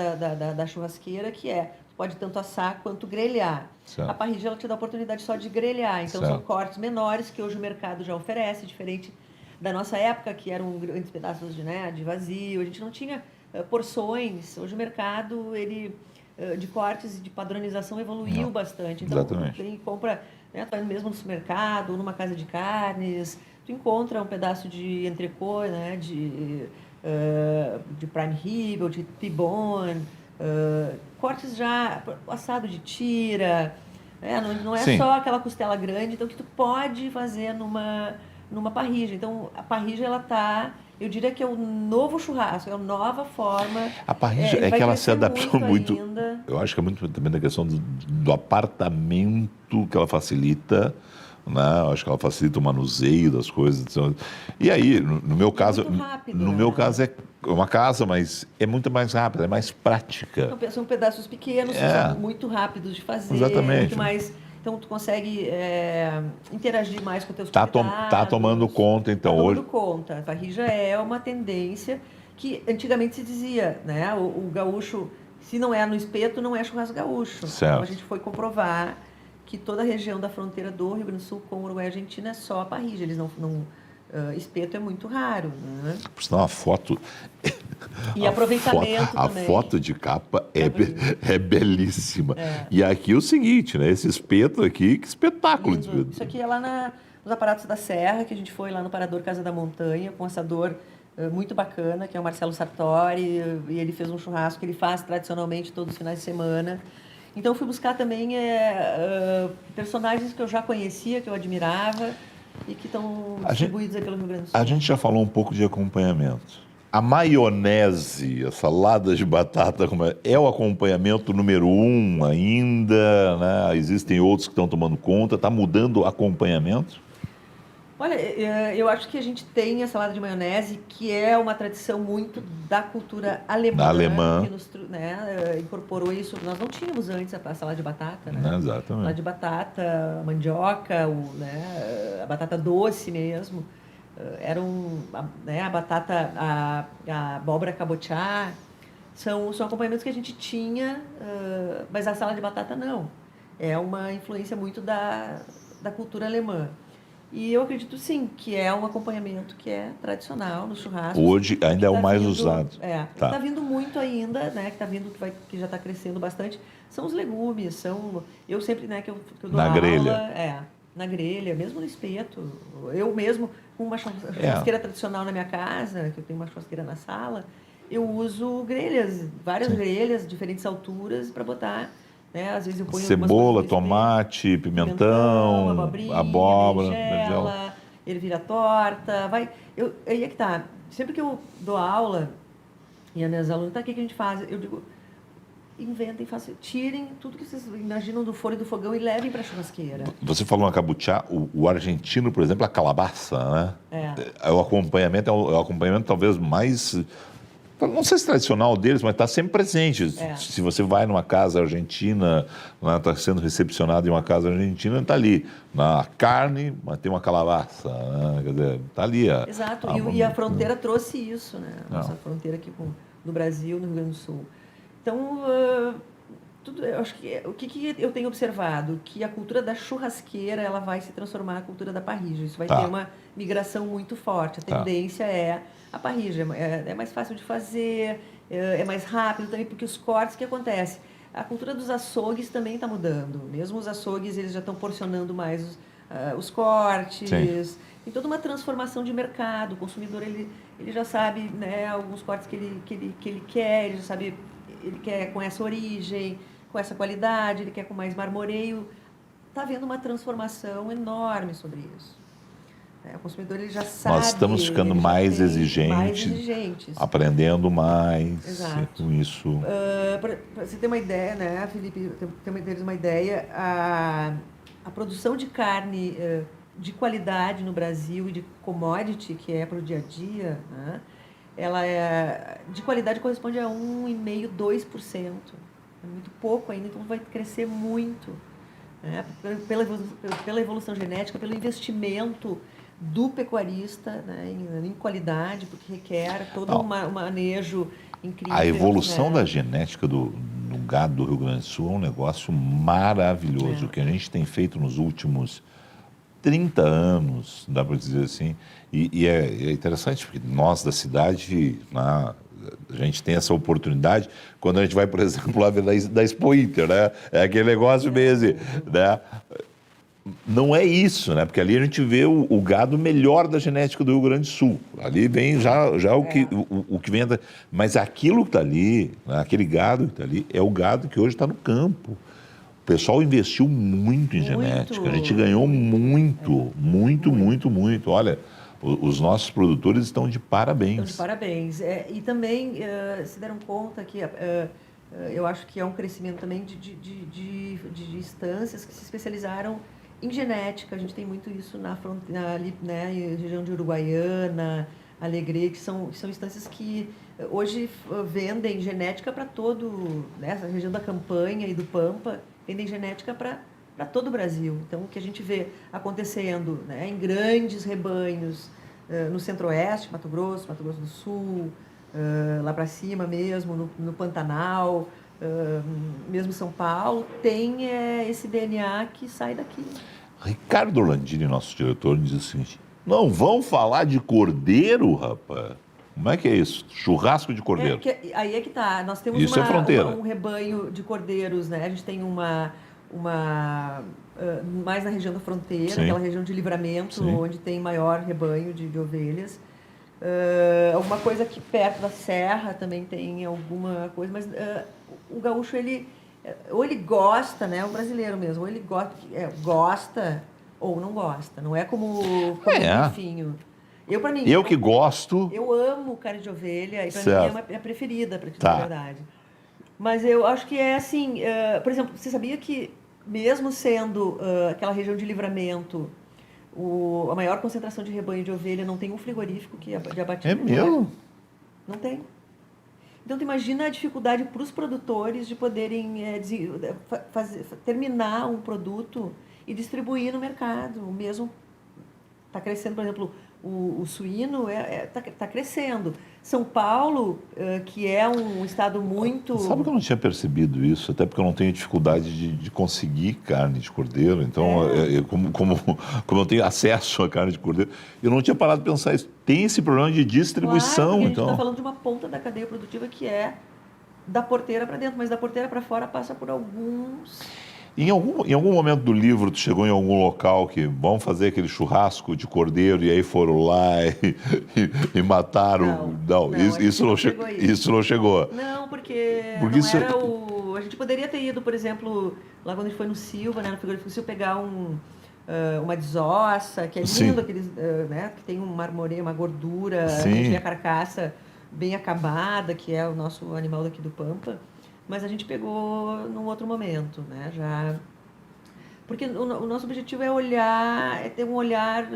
da churrasqueira, que tu pode tanto assar quanto grelhar. Certo. A parrilla ela te dá a oportunidade só de grelhar. Então, são cortes menores que hoje o mercado já oferece, diferente da nossa época, que eram grandes pedaços de vazio. A gente não tinha porções. Hoje o mercado de cortes e de padronização evoluiu bastante. Então, quem compra... tu vai mesmo no supermercado ou numa casa de carnes, tu encontra um pedaço de entrecô, de prime rib ou de T-bone, cortes já, assado de tira, não é só aquela costela grande, então que tu pode fazer numa parrilla. Então, a parrilla, eu diria que é o novo churrasco, é a nova forma. A parrilla é que ela se adaptou muito. Ainda. Eu acho que é muito também da questão do apartamento que ela facilita, né? Eu acho que ela facilita o manuseio das coisas. E aí, no meu caso, muito rápido, meu caso é uma casa, mas é muito mais rápida, é mais prática. Então, são pedaços pequenos, são muito rápidos de fazer. Exatamente. Muito mais. Então, tu consegue interagir mais com teus convidados. Tá tomando conta, então, hoje. Tá tomando conta. A parrilla é uma tendência que antigamente se dizia, né? O gaúcho, se não é no espeto, não é churrasco gaúcho. Certo. Então, a gente foi comprovar que toda a região da fronteira do Rio Grande do Sul com o Uruguai e Argentina é só a parrilla. Eles espeto é muito raro, né? Por sinal, a foto... E aproveitamento também. A foto de capa é belíssima. E aqui é o seguinte, né? Esse espeto aqui, que espetáculo. Isso aqui é lá nos aparatos da Serra, que a gente foi lá no Parador Casa da Montanha, com um assador muito bacana, que é o Marcelo Sartori, e ele fez um churrasco que ele faz tradicionalmente todos os finais de semana. Então, eu fui buscar também personagens que eu já conhecia, que eu admirava, e que estão distribuídos aí pelo Rio Grande do Sul. A gente já falou um pouco de acompanhamento. A maionese, a salada de batata, é o acompanhamento número 1 ainda, né? Existem outros que estão tomando conta. Está mudando o acompanhamento? Olha, eu acho que a gente tem a salada de maionese, que é uma tradição muito da cultura alemã. Que incorporou isso. Nós não tínhamos antes a salada de batata, né? Exatamente. Salada de batata, a mandioca, a batata doce mesmo. A batata, a abóbora cabotiá, São acompanhamentos que a gente tinha, mas a salada de batata não. É uma influência muito da cultura alemã. E eu acredito, sim, que é um acompanhamento que é tradicional no churrasco. Hoje ainda é o mais vindo, usado. Tá. Está vindo muito ainda, né? Que está vindo, que já está crescendo bastante. São os legumes, eu sempre, né, que eu dou na aula, grelha. Na grelha, mesmo no espeto. Eu mesmo, com uma churrasqueira tradicional na minha casa, que eu tenho uma churrasqueira na sala, eu uso grelhas, várias grelhas, diferentes alturas, para botar, né? Às vezes eu ponho cebola, tomate, pimentão, abóbora, berinjela, ervilha torta, aí é que tá. Sempre que eu dou aula, e as minhas alunas, o que a gente faz? Eu digo, inventem, tirem tudo que vocês imaginam do forno e do fogão e levem para a churrasqueira. Você falou na cabuchá, o argentino, por exemplo, a calabaça, né? O acompanhamento é o acompanhamento talvez mais, não sei se tradicional deles, mas está sempre presente. Se você vai numa casa argentina, está sendo recepcionado em uma casa argentina, está ali. Na carne, mas tem uma calabaça, né? Quer dizer, está ali. Exato, e a fronteira trouxe isso, né? Nossa fronteira aqui no Brasil, no Rio Grande do Sul. Então, eu acho que o que eu tenho observado? Que a cultura da churrasqueira ela vai se transformar na cultura da parrilla. Isso vai ter uma migração muito forte. A tendência é a parrilla. É mais fácil de fazer, é mais rápido também, porque os cortes, o que acontece? A cultura dos açougues também está mudando. Mesmo os açougues, eles já estão porcionando mais os cortes. Sim. Tem toda uma transformação de mercado. O consumidor, ele já sabe, né, alguns cortes que ele quer, ele já sabe... Ele quer com essa origem, com essa qualidade, ele quer com mais marmoreio. Está havendo uma transformação enorme sobre isso. O consumidor ele já sabe... Nós estamos ficando mais exigentes, aprendendo mais. Exato. Com isso. Para você ter uma ideia, né, Felipe, ter uma ideia, a produção de carne de qualidade no Brasil e de commodity, que é para o dia a dia, né, ela de qualidade corresponde a 1,5%, 2%. É muito pouco ainda, então vai crescer muito. Né? Pela evolução genética, pelo investimento do pecuarista, né, em qualidade, porque requer todo um manejo incrível. A evolução da genética no gado do Rio Grande do Sul é um negócio maravilhoso. O que a gente tem feito nos últimos 30 anos, dá para dizer assim, e é interessante porque nós da cidade, a gente tem essa oportunidade quando a gente vai, por exemplo, lá ver da Expo Inter, né? É aquele negócio mesmo, né? Não é isso, né? Porque ali a gente vê o gado melhor da genética do Rio Grande do Sul. Ali vem já o que vem, mas aquilo que está ali, né? Aquele gado que está ali, é o gado que hoje está no campo. O pessoal investiu muito em genética, a gente ganhou muito. Olha, os nossos produtores estão de parabéns. Estão de parabéns. E também se deram conta que eu acho que é um crescimento também de instâncias que se especializaram em genética. A gente tem muito isso na região de Uruguaiana, Alegrete, que são instâncias que hoje vendem genética para todo, né, essa região da Campanha e do Pampa, vendem genética para todo o Brasil. Então, o que a gente vê acontecendo, né, em grandes rebanhos no Centro-Oeste, Mato Grosso do Sul, lá para cima mesmo, no Pantanal, mesmo São Paulo, tem esse DNA que sai daqui. Ricardo Orlandini, nosso diretor, diz o seguinte: não vão falar de cordeiro, rapaz? Como é que é isso? Churrasco de cordeiro. Aí é que tá. Nós temos isso é fronteira. um rebanho de cordeiros, né? A gente tem mais na região da fronteira, Sim. aquela região de Livramento, Sim. onde tem maior rebanho de ovelhas. Alguma coisa aqui perto da serra também tem alguma coisa, mas o gaúcho, ou ele gosta, né? O brasileiro mesmo, ou ele gosta ou não gosta. Não é como um bifinho. Eu que gosto. Eu amo carne de ovelha, e para mim é a preferida, para dizer a verdade. Mas eu acho que é assim, por exemplo, você sabia que mesmo sendo aquela região de Livramento, a maior concentração de rebanho de ovelha, não tem um frigorífico de abatimento? É mesmo? Não tem. Então, tu imagina a dificuldade para os produtores de poderem terminar um produto e distribuir no mercado. O mesmo está crescendo, por exemplo, o suíno tá crescendo. São Paulo, que é um estado muito... Sabe que eu não tinha percebido isso, até porque eu não tenho dificuldade de conseguir carne de cordeiro, então, como eu tenho acesso à carne de cordeiro, eu não tinha parado de pensar isso. Tem esse problema de distribuição, claro, então... A gente está falando de uma ponta da cadeia produtiva que é da porteira para dentro, mas da porteira para fora passa por alguns... Em algum momento do livro, tu chegou em algum local que vão fazer aquele churrasco de cordeiro e aí foram lá e mataram? Não, isso não chegou. Não, porque não isso... era o... A gente poderia ter ido, por exemplo, lá quando a gente foi no Silva, né, no frigorífico Silva, pegar uma desossa, que é lindo, aqueles, né, que tem um marmoreio, uma gordura, a gente vê a carcaça bem acabada, que é o nosso animal daqui do Pampa. Mas a gente pegou num outro momento, né? Já... Porque o nosso objetivo é ter um olhar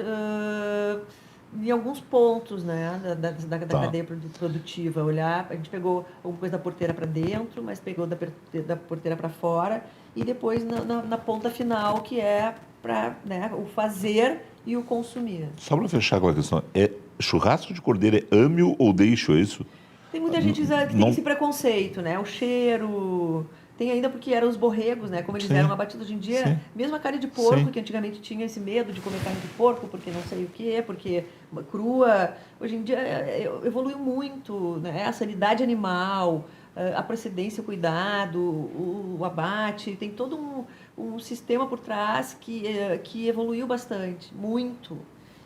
em alguns pontos, né? Da cadeia produtiva. Olhar, a gente pegou alguma coisa da porteira para dentro, mas pegou da porteira para fora, e depois na ponta final, que é para, né, o fazer e o consumir. Só para fechar com a questão, churrasco de cordeiro é ame-o ou deixe-o, é isso? Tem muita gente que tem esse preconceito, né? O cheiro... Tem ainda porque eram os borregos, né? Como eles eram abatidos hoje em dia. Mesmo a carne de porco, que antigamente tinha esse medo de comer carne de porco, porque não sei o quê, porque crua. Hoje em dia evoluiu muito, né? A sanidade animal, a procedência, o cuidado, o abate. Tem todo um sistema por trás que evoluiu bastante, muito.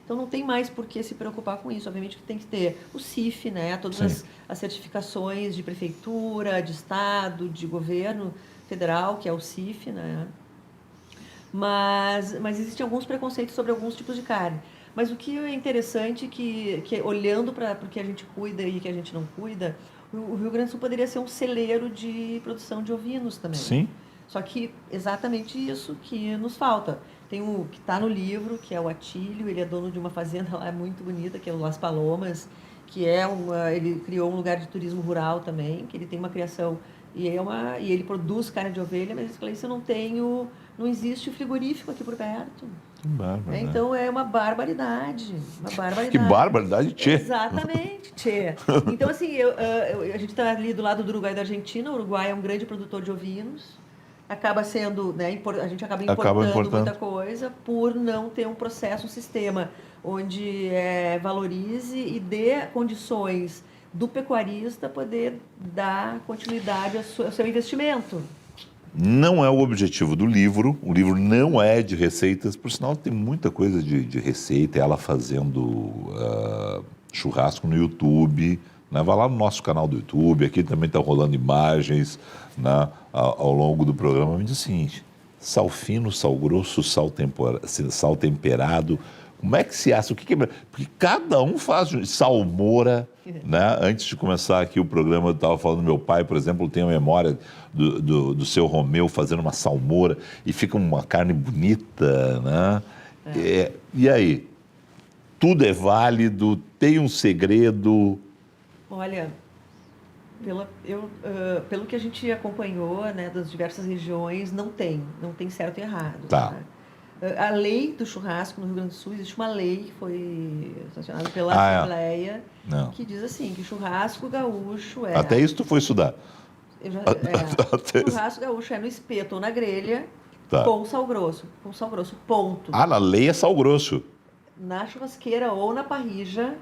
Então não tem mais por que se preocupar com isso. Obviamente que tem que ter o CIF, né? Todas as certificações de prefeitura, de estado, de governo federal, que é o CIF, né? Mas existem alguns preconceitos sobre alguns tipos de carne. Mas o que é interessante que olhando para o que a gente cuida e que a gente não cuida, o Rio Grande do Sul poderia ser um celeiro de produção de ovinos também. Sim. Só que exatamente isso que nos falta. Tem o que está no livro, que é o Atílio, ele é dono de uma fazenda lá muito bonita, que é o Las Palomas, que ele criou um lugar de turismo rural também, que ele tem uma criação, e ele produz carne de ovelha, mas isso não existe o frigorífico aqui por perto. Que bárbaro, então é uma barbaridade, Que barbaridade, tchê. Exatamente, tchê. Então assim, a gente está ali do lado do Uruguai e da Argentina. O Uruguai é um grande produtor de ovinos. Acaba sendo, né, a gente acaba importando muita coisa por não ter um processo, um sistema onde valorize e dê condições do pecuarista poder dar continuidade ao seu investimento. Não é o objetivo do livro, o livro não é de receitas, por sinal tem muita coisa de receita, ela fazendo churrasco no YouTube, né? Vai lá no nosso canal do YouTube, aqui também está rolando imagens, né, ao longo do programa. Me diz o seguinte: sal fino, sal grosso, sal temperado, como é que se acha? Porque cada um faz salmoura, né? Antes de começar aqui o programa, eu estava falando do meu pai, por exemplo, tem a memória do seu Romeu fazendo uma salmoura e fica uma carne bonita, né? E aí? Tudo é válido? Tem um segredo? Olha, pelo que a gente acompanhou, né, das diversas regiões, não tem certo e errado. Tá. Né? A lei do churrasco no Rio Grande do Sul, existe uma lei que foi sancionada pela Assembleia, que diz assim, que churrasco gaúcho é... Até isso tu foi estudar. Churrasco gaúcho é no espeto ou na grelha, com sal grosso, ponto. Na lei é sal grosso. Na churrasqueira ou na parrilla,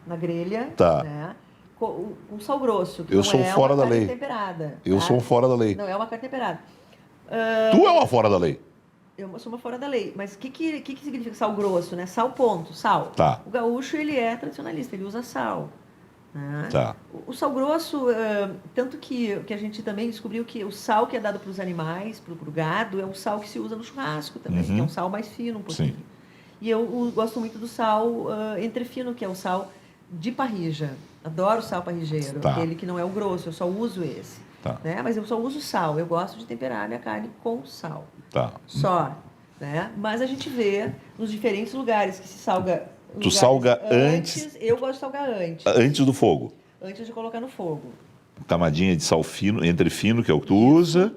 na grelha, né? Com sal grosso, que eu sou fora da lei. Temperada. Eu sou fora da lei. Não é uma carne temperada. Tu é uma fora da lei. Eu sou uma fora da lei. Mas o que significa sal grosso, né? Sal ponto, sal. Tá. O gaúcho, ele é tradicionalista, ele usa sal. Né? Tá. O sal grosso, tanto que a gente também descobriu que o sal que é dado para os animais, para o gado, é o sal que se usa no churrasco também, que é um sal mais fino um pouquinho. Sim. E eu gosto muito do sal entrefino, que é o sal de parrilla. Adoro sal parrigeiro, aquele que não é o grosso, eu só uso esse. Tá. Né? Mas eu só uso sal, eu gosto de temperar minha carne com sal. Tá. Só. Né? Mas a gente vê nos diferentes lugares que se salga... Tu salga antes? Eu gosto de salgar antes. Antes do fogo? Antes de colocar no fogo. Camadinha de sal fino, entrefino, que é o que tu usa,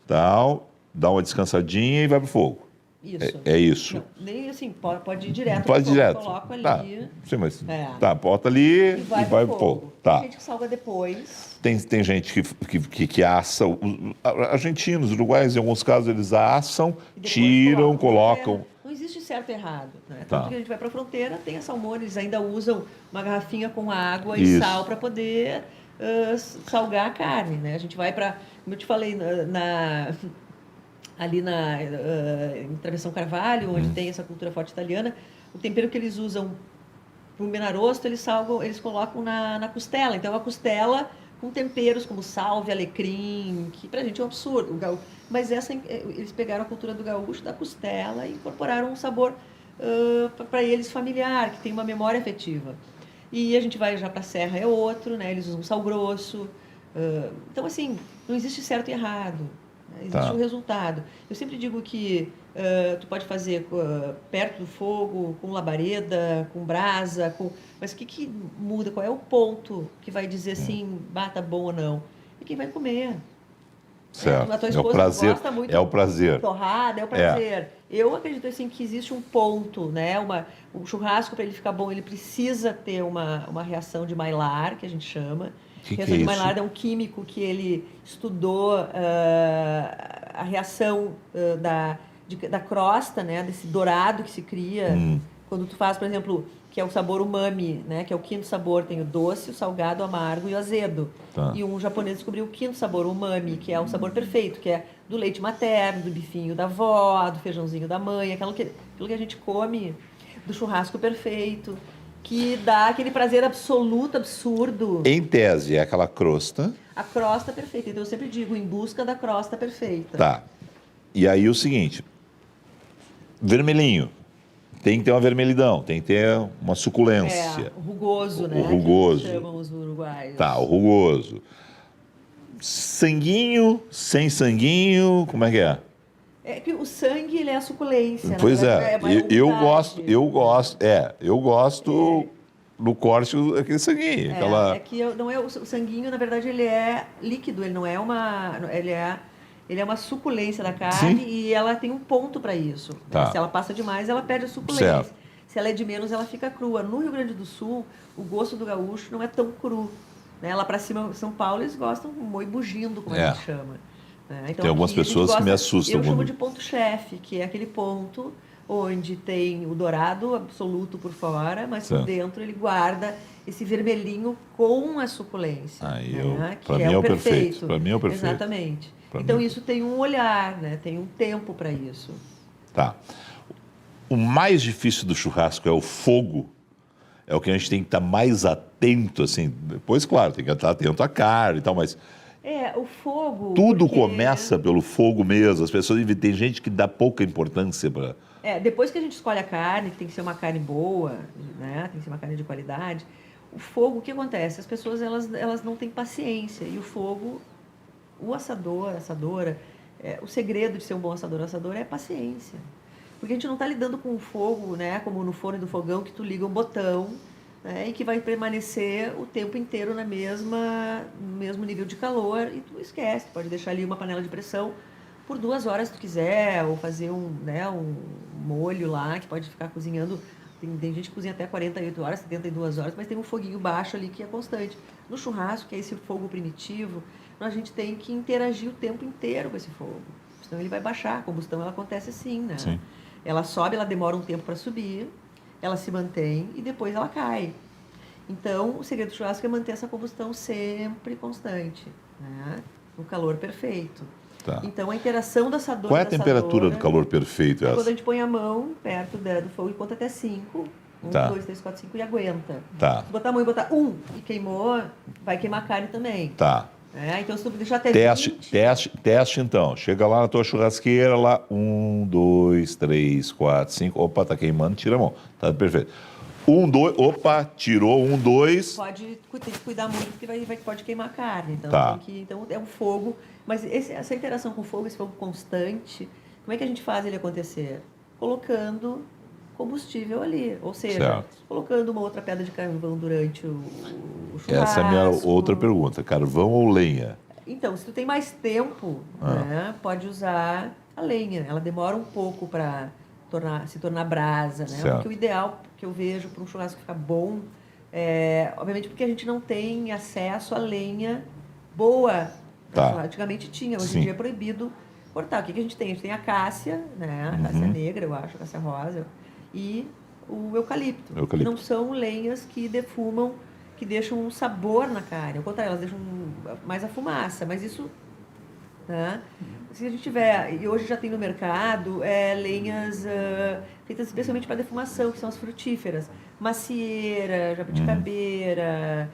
tal, dá uma descansadinha e vai pro fogo. Isso. É isso. Não, nem assim, pode ir direto. Pode ir no fogo, direto. Coloco ali. Tá. Sim, mas É. bota ali E vai pro pro fogo. fogo. Tá. Tem gente que salga depois. Tem gente que assa, argentinos, uruguaios, em alguns casos eles assam, E depois tiram, colocam. Não existe certo e errado. Né? Tá. Tanto que a gente vai para a fronteira, tem a salmoura, eles ainda usam uma garrafinha com água Isso. e sal para poder salgar a carne. Né? A gente vai para, como eu te falei, ali em Travessão Carvalho, onde tem essa cultura forte italiana, o tempero que eles usam para o menarosto, eles colocam na costela. Então, a costela com temperos como salve, alecrim, que pra gente é um absurdo. Mas eles pegaram a cultura do gaúcho, da costela, e incorporaram um sabor para eles familiar, que tem uma memória afetiva. E a gente vai já para a serra, é outro, né? Eles usam sal grosso. Então, assim, não existe certo e errado. Né? Existe o resultado. Eu sempre digo que tu pode fazer perto do fogo, com labareda, com brasa, mas o que muda? Qual é o ponto que vai dizer assim, tá bom ou não? E quem vai comer. Certo. A tua É o esposa prazer. gosta muito É o prazer. torrada, é o prazer. Eu acredito assim que existe um ponto, né? O churrasco, para ele ficar bom, ele precisa ter uma reação de Maillard, que a gente chama. Que reação é de isso? Maillard é um químico que ele estudou a reação da crosta, né? Desse dourado que se cria. Quando tu faz, por exemplo, que é o sabor umami, né? Que é o quinto sabor, tem o doce, o salgado, o amargo e o azedo. Tá. E um japonês descobriu o quinto sabor, o umami, que é um sabor perfeito, que é do leite materno, do bifinho da avó, do feijãozinho da mãe, aquilo que a gente come, do churrasco perfeito, que dá aquele prazer absoluto, absurdo. Em tese, é aquela crosta. A crosta perfeita. Então eu sempre digo, em busca da crosta perfeita. Tá. E aí o seguinte, vermelhinho. Tem que ter uma vermelhidão, tem que ter uma suculência. O rugoso, né? O rugoso. Que chamam os uruguaios. Tá, o rugoso. Sanguinho, sem sanguinho, como é que é? É que o sangue, ele é a suculência. na Pois verdade, é, mais eu umidade. gosto do corte, aquele sanguinho. É que não é o sanguinho, na verdade, ele é líquido, ele não é ele é uma suculência da carne. Sim. E ela tem um ponto para isso. Tá. Se ela passa demais, ela perde a suculência. Certo. Se ela é de menos, ela fica crua. No Rio Grande do Sul, o gosto do gaúcho não é tão cru. Né? Lá para cima, São Paulo, eles gostam muito bugindo, como a gente chama. Né? Então, Tem algumas aqui a gente pessoas que me gosta- assustam Eu chamo quando- de ponto-chefe, que é aquele ponto onde tem o dourado absoluto por fora, mas por Certo. dentro ele guarda esse vermelhinho com a suculência. Aí né? pra Que mim é o perfeito. Pra mim é o perfeito. Exatamente. Pra Então mim. isso tem um olhar, né? Tem um tempo para isso. Tá. O mais difícil do churrasco é o fogo. É o que a gente tem que estar mais atento, assim. Depois, claro, tem que estar atento à carne e tal, mas O fogo... tudo porque- começa pelo fogo mesmo. As pessoas, tem gente que dá pouca importância para... Depois que a gente escolhe a carne, que tem que ser uma carne boa, né? Tem que ser uma carne de qualidade, o fogo, o que acontece? As pessoas, elas não têm paciência. E o fogo, o assador, a assadora, o segredo de ser um bom assador ou assadora é a paciência. Porque a gente não está lidando com o fogo, né? Como no forno do fogão, que tu liga um botão, né? E que vai permanecer o tempo inteiro no mesmo nível de calor, e tu esquece. Tu pode deixar ali uma panela de pressão por 2 horas se tu quiser, ou fazer um molho lá, que pode ficar cozinhando. Tem gente que cozinha até 48 horas, 72 horas, mas tem um foguinho baixo ali que é constante. No churrasco, que é esse fogo primitivo, a gente tem que interagir o tempo inteiro com esse fogo. Senão ele vai baixar. A combustão, ela acontece assim, né? Sim. Ela sobe, ela demora um tempo para subir, ela se mantém e depois ela cai. Então, o segredo do churrasco é manter essa combustão sempre constante, né? No calor perfeito. Tá. Então, a interação da assadora... Qual é a da temperatura do assadora calor perfeito? é quando a Essa? gente põe a mão perto do fogo e conta até 5. 1, Tá. 2, 3, 4, 5 e aguenta. Tá, Se botar a mão e botar 1 e queimou, vai queimar a carne também. tá. Então, se tu deixar até Teste, 20... teste então. Chega lá na tua churrasqueira, lá, 1, 2, 3, 4, 5. Opa, tá queimando, tira a mão. Tá perfeito. 1, 2, opa, tirou, 1, 2. Tem que cuidar muito, porque pode queimar a carne. Então, Tá. então é um fogo. Mas essa interação com o fogo, esse fogo constante, como é que a gente faz ele acontecer? Colocando combustível ali. Ou seja, Certo. colocando uma outra pedra de carvão durante o churrasco. Essa é a minha outra pergunta. Carvão ou lenha? Então, se tu tem mais tempo, né, pode usar a lenha. Ela demora um pouco para se tornar brasa, né? Certo. Porque o ideal que eu vejo para um churrasco ficar bom, obviamente porque a gente não tem acesso a lenha boa. Tá. Antigamente tinha, hoje Sim. em dia é proibido cortar. O que a gente tem? A gente tem a cássia, né? A cássia negra, eu acho, a cássia rosa, e o eucalipto. Que não são lenhas que defumam, que deixam um sabor na carne. Ao contrário, elas deixam mais a fumaça, mas isso... Né? Se a gente tiver, e hoje já tem no mercado, lenhas feitas especialmente para defumação, que são as frutíferas. Macieira, jabuticabeira,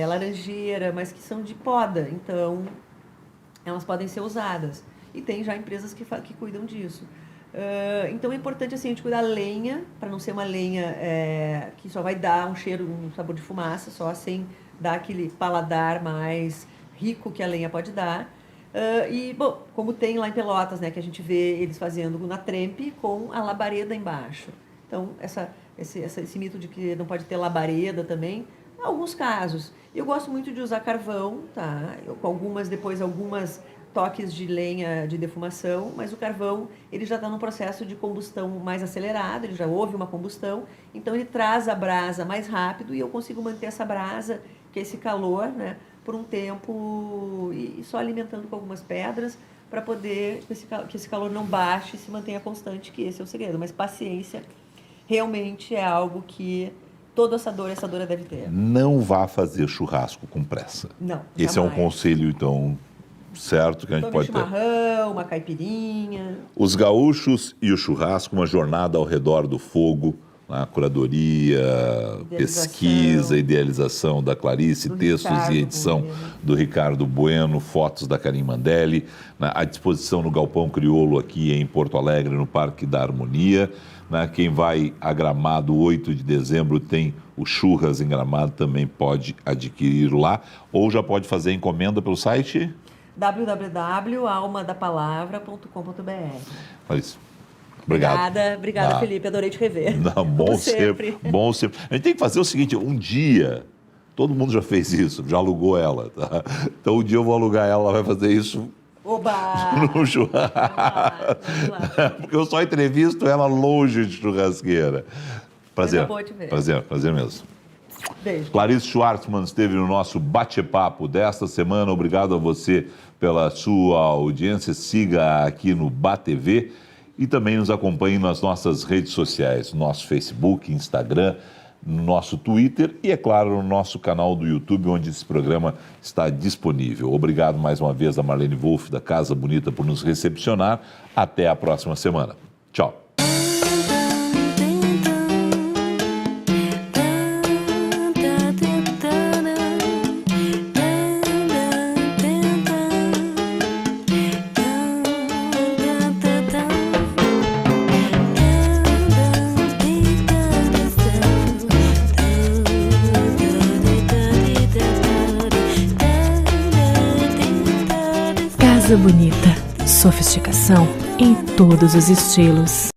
laranjeira, mas que são de poda, então elas podem ser usadas. E tem já empresas que cuidam disso. Então é importante assim, a gente cuidar da lenha, para não ser uma lenha que só vai dar um cheiro, um sabor de fumaça, só sem dar aquele paladar mais rico que a lenha pode dar. Bom, como tem lá em Pelotas, né, que a gente vê eles fazendo na trempe com a labareda embaixo. Então, esse mito de que não pode ter labareda também, em alguns casos. Eu gosto muito de usar carvão, tá? Com algumas toques de lenha de defumação, mas o carvão ele já está num processo de combustão mais acelerado, ele já houve uma combustão, então ele traz a brasa mais rápido e eu consigo manter essa brasa, que é esse calor, né, por um tempo e só alimentando com algumas pedras para poder que esse calor não baixe e se mantenha constante, que esse é o segredo. Mas paciência realmente é algo que todo assadora deve ter. Não vá fazer churrasco com pressa. Não, esse jamais. É um conselho, então, certo que a gente pode ter. Um chimarrão, uma caipirinha. Os Gaúchos e o Churrasco, uma jornada ao redor do fogo, a curadoria, pesquisa, idealização da Clarice, textos e edição do Ricardo Bueno, fotos da Karim Mandelli, à disposição no Galpão Crioulo aqui em Porto Alegre, no Parque da Harmonia. Quem vai a Gramado, 8 de dezembro, tem o Churras em Gramado, também pode adquirir lá, ou já pode fazer encomenda pelo site www.almadapalavra.com.br. Clarice, obrigado. Obrigada, Felipe. Adorei te rever. Não, bom sempre. Bom sempre. A gente tem que fazer o seguinte, um dia, todo mundo já fez isso, já alugou ela, tá? Então um dia eu vou alugar ela vai fazer isso. Oba! No churrasco. Porque eu só entrevisto ela longe de churrasqueira. Prazer. Boa te ver. Prazer mesmo. Beijo. Clarice Schwartzman esteve no nosso bate-papo desta semana. Obrigado a você pela sua audiência. Siga aqui no BATV e também nos acompanhe nas nossas redes sociais, nosso Facebook, Instagram, no nosso Twitter e, é claro, no nosso canal do YouTube, onde esse programa está disponível. Obrigado mais uma vez a Marlene Wolff, da Casa Bonita, por nos recepcionar. Até a próxima semana. Tchau. Casa Bonita, sofisticação em todos os estilos.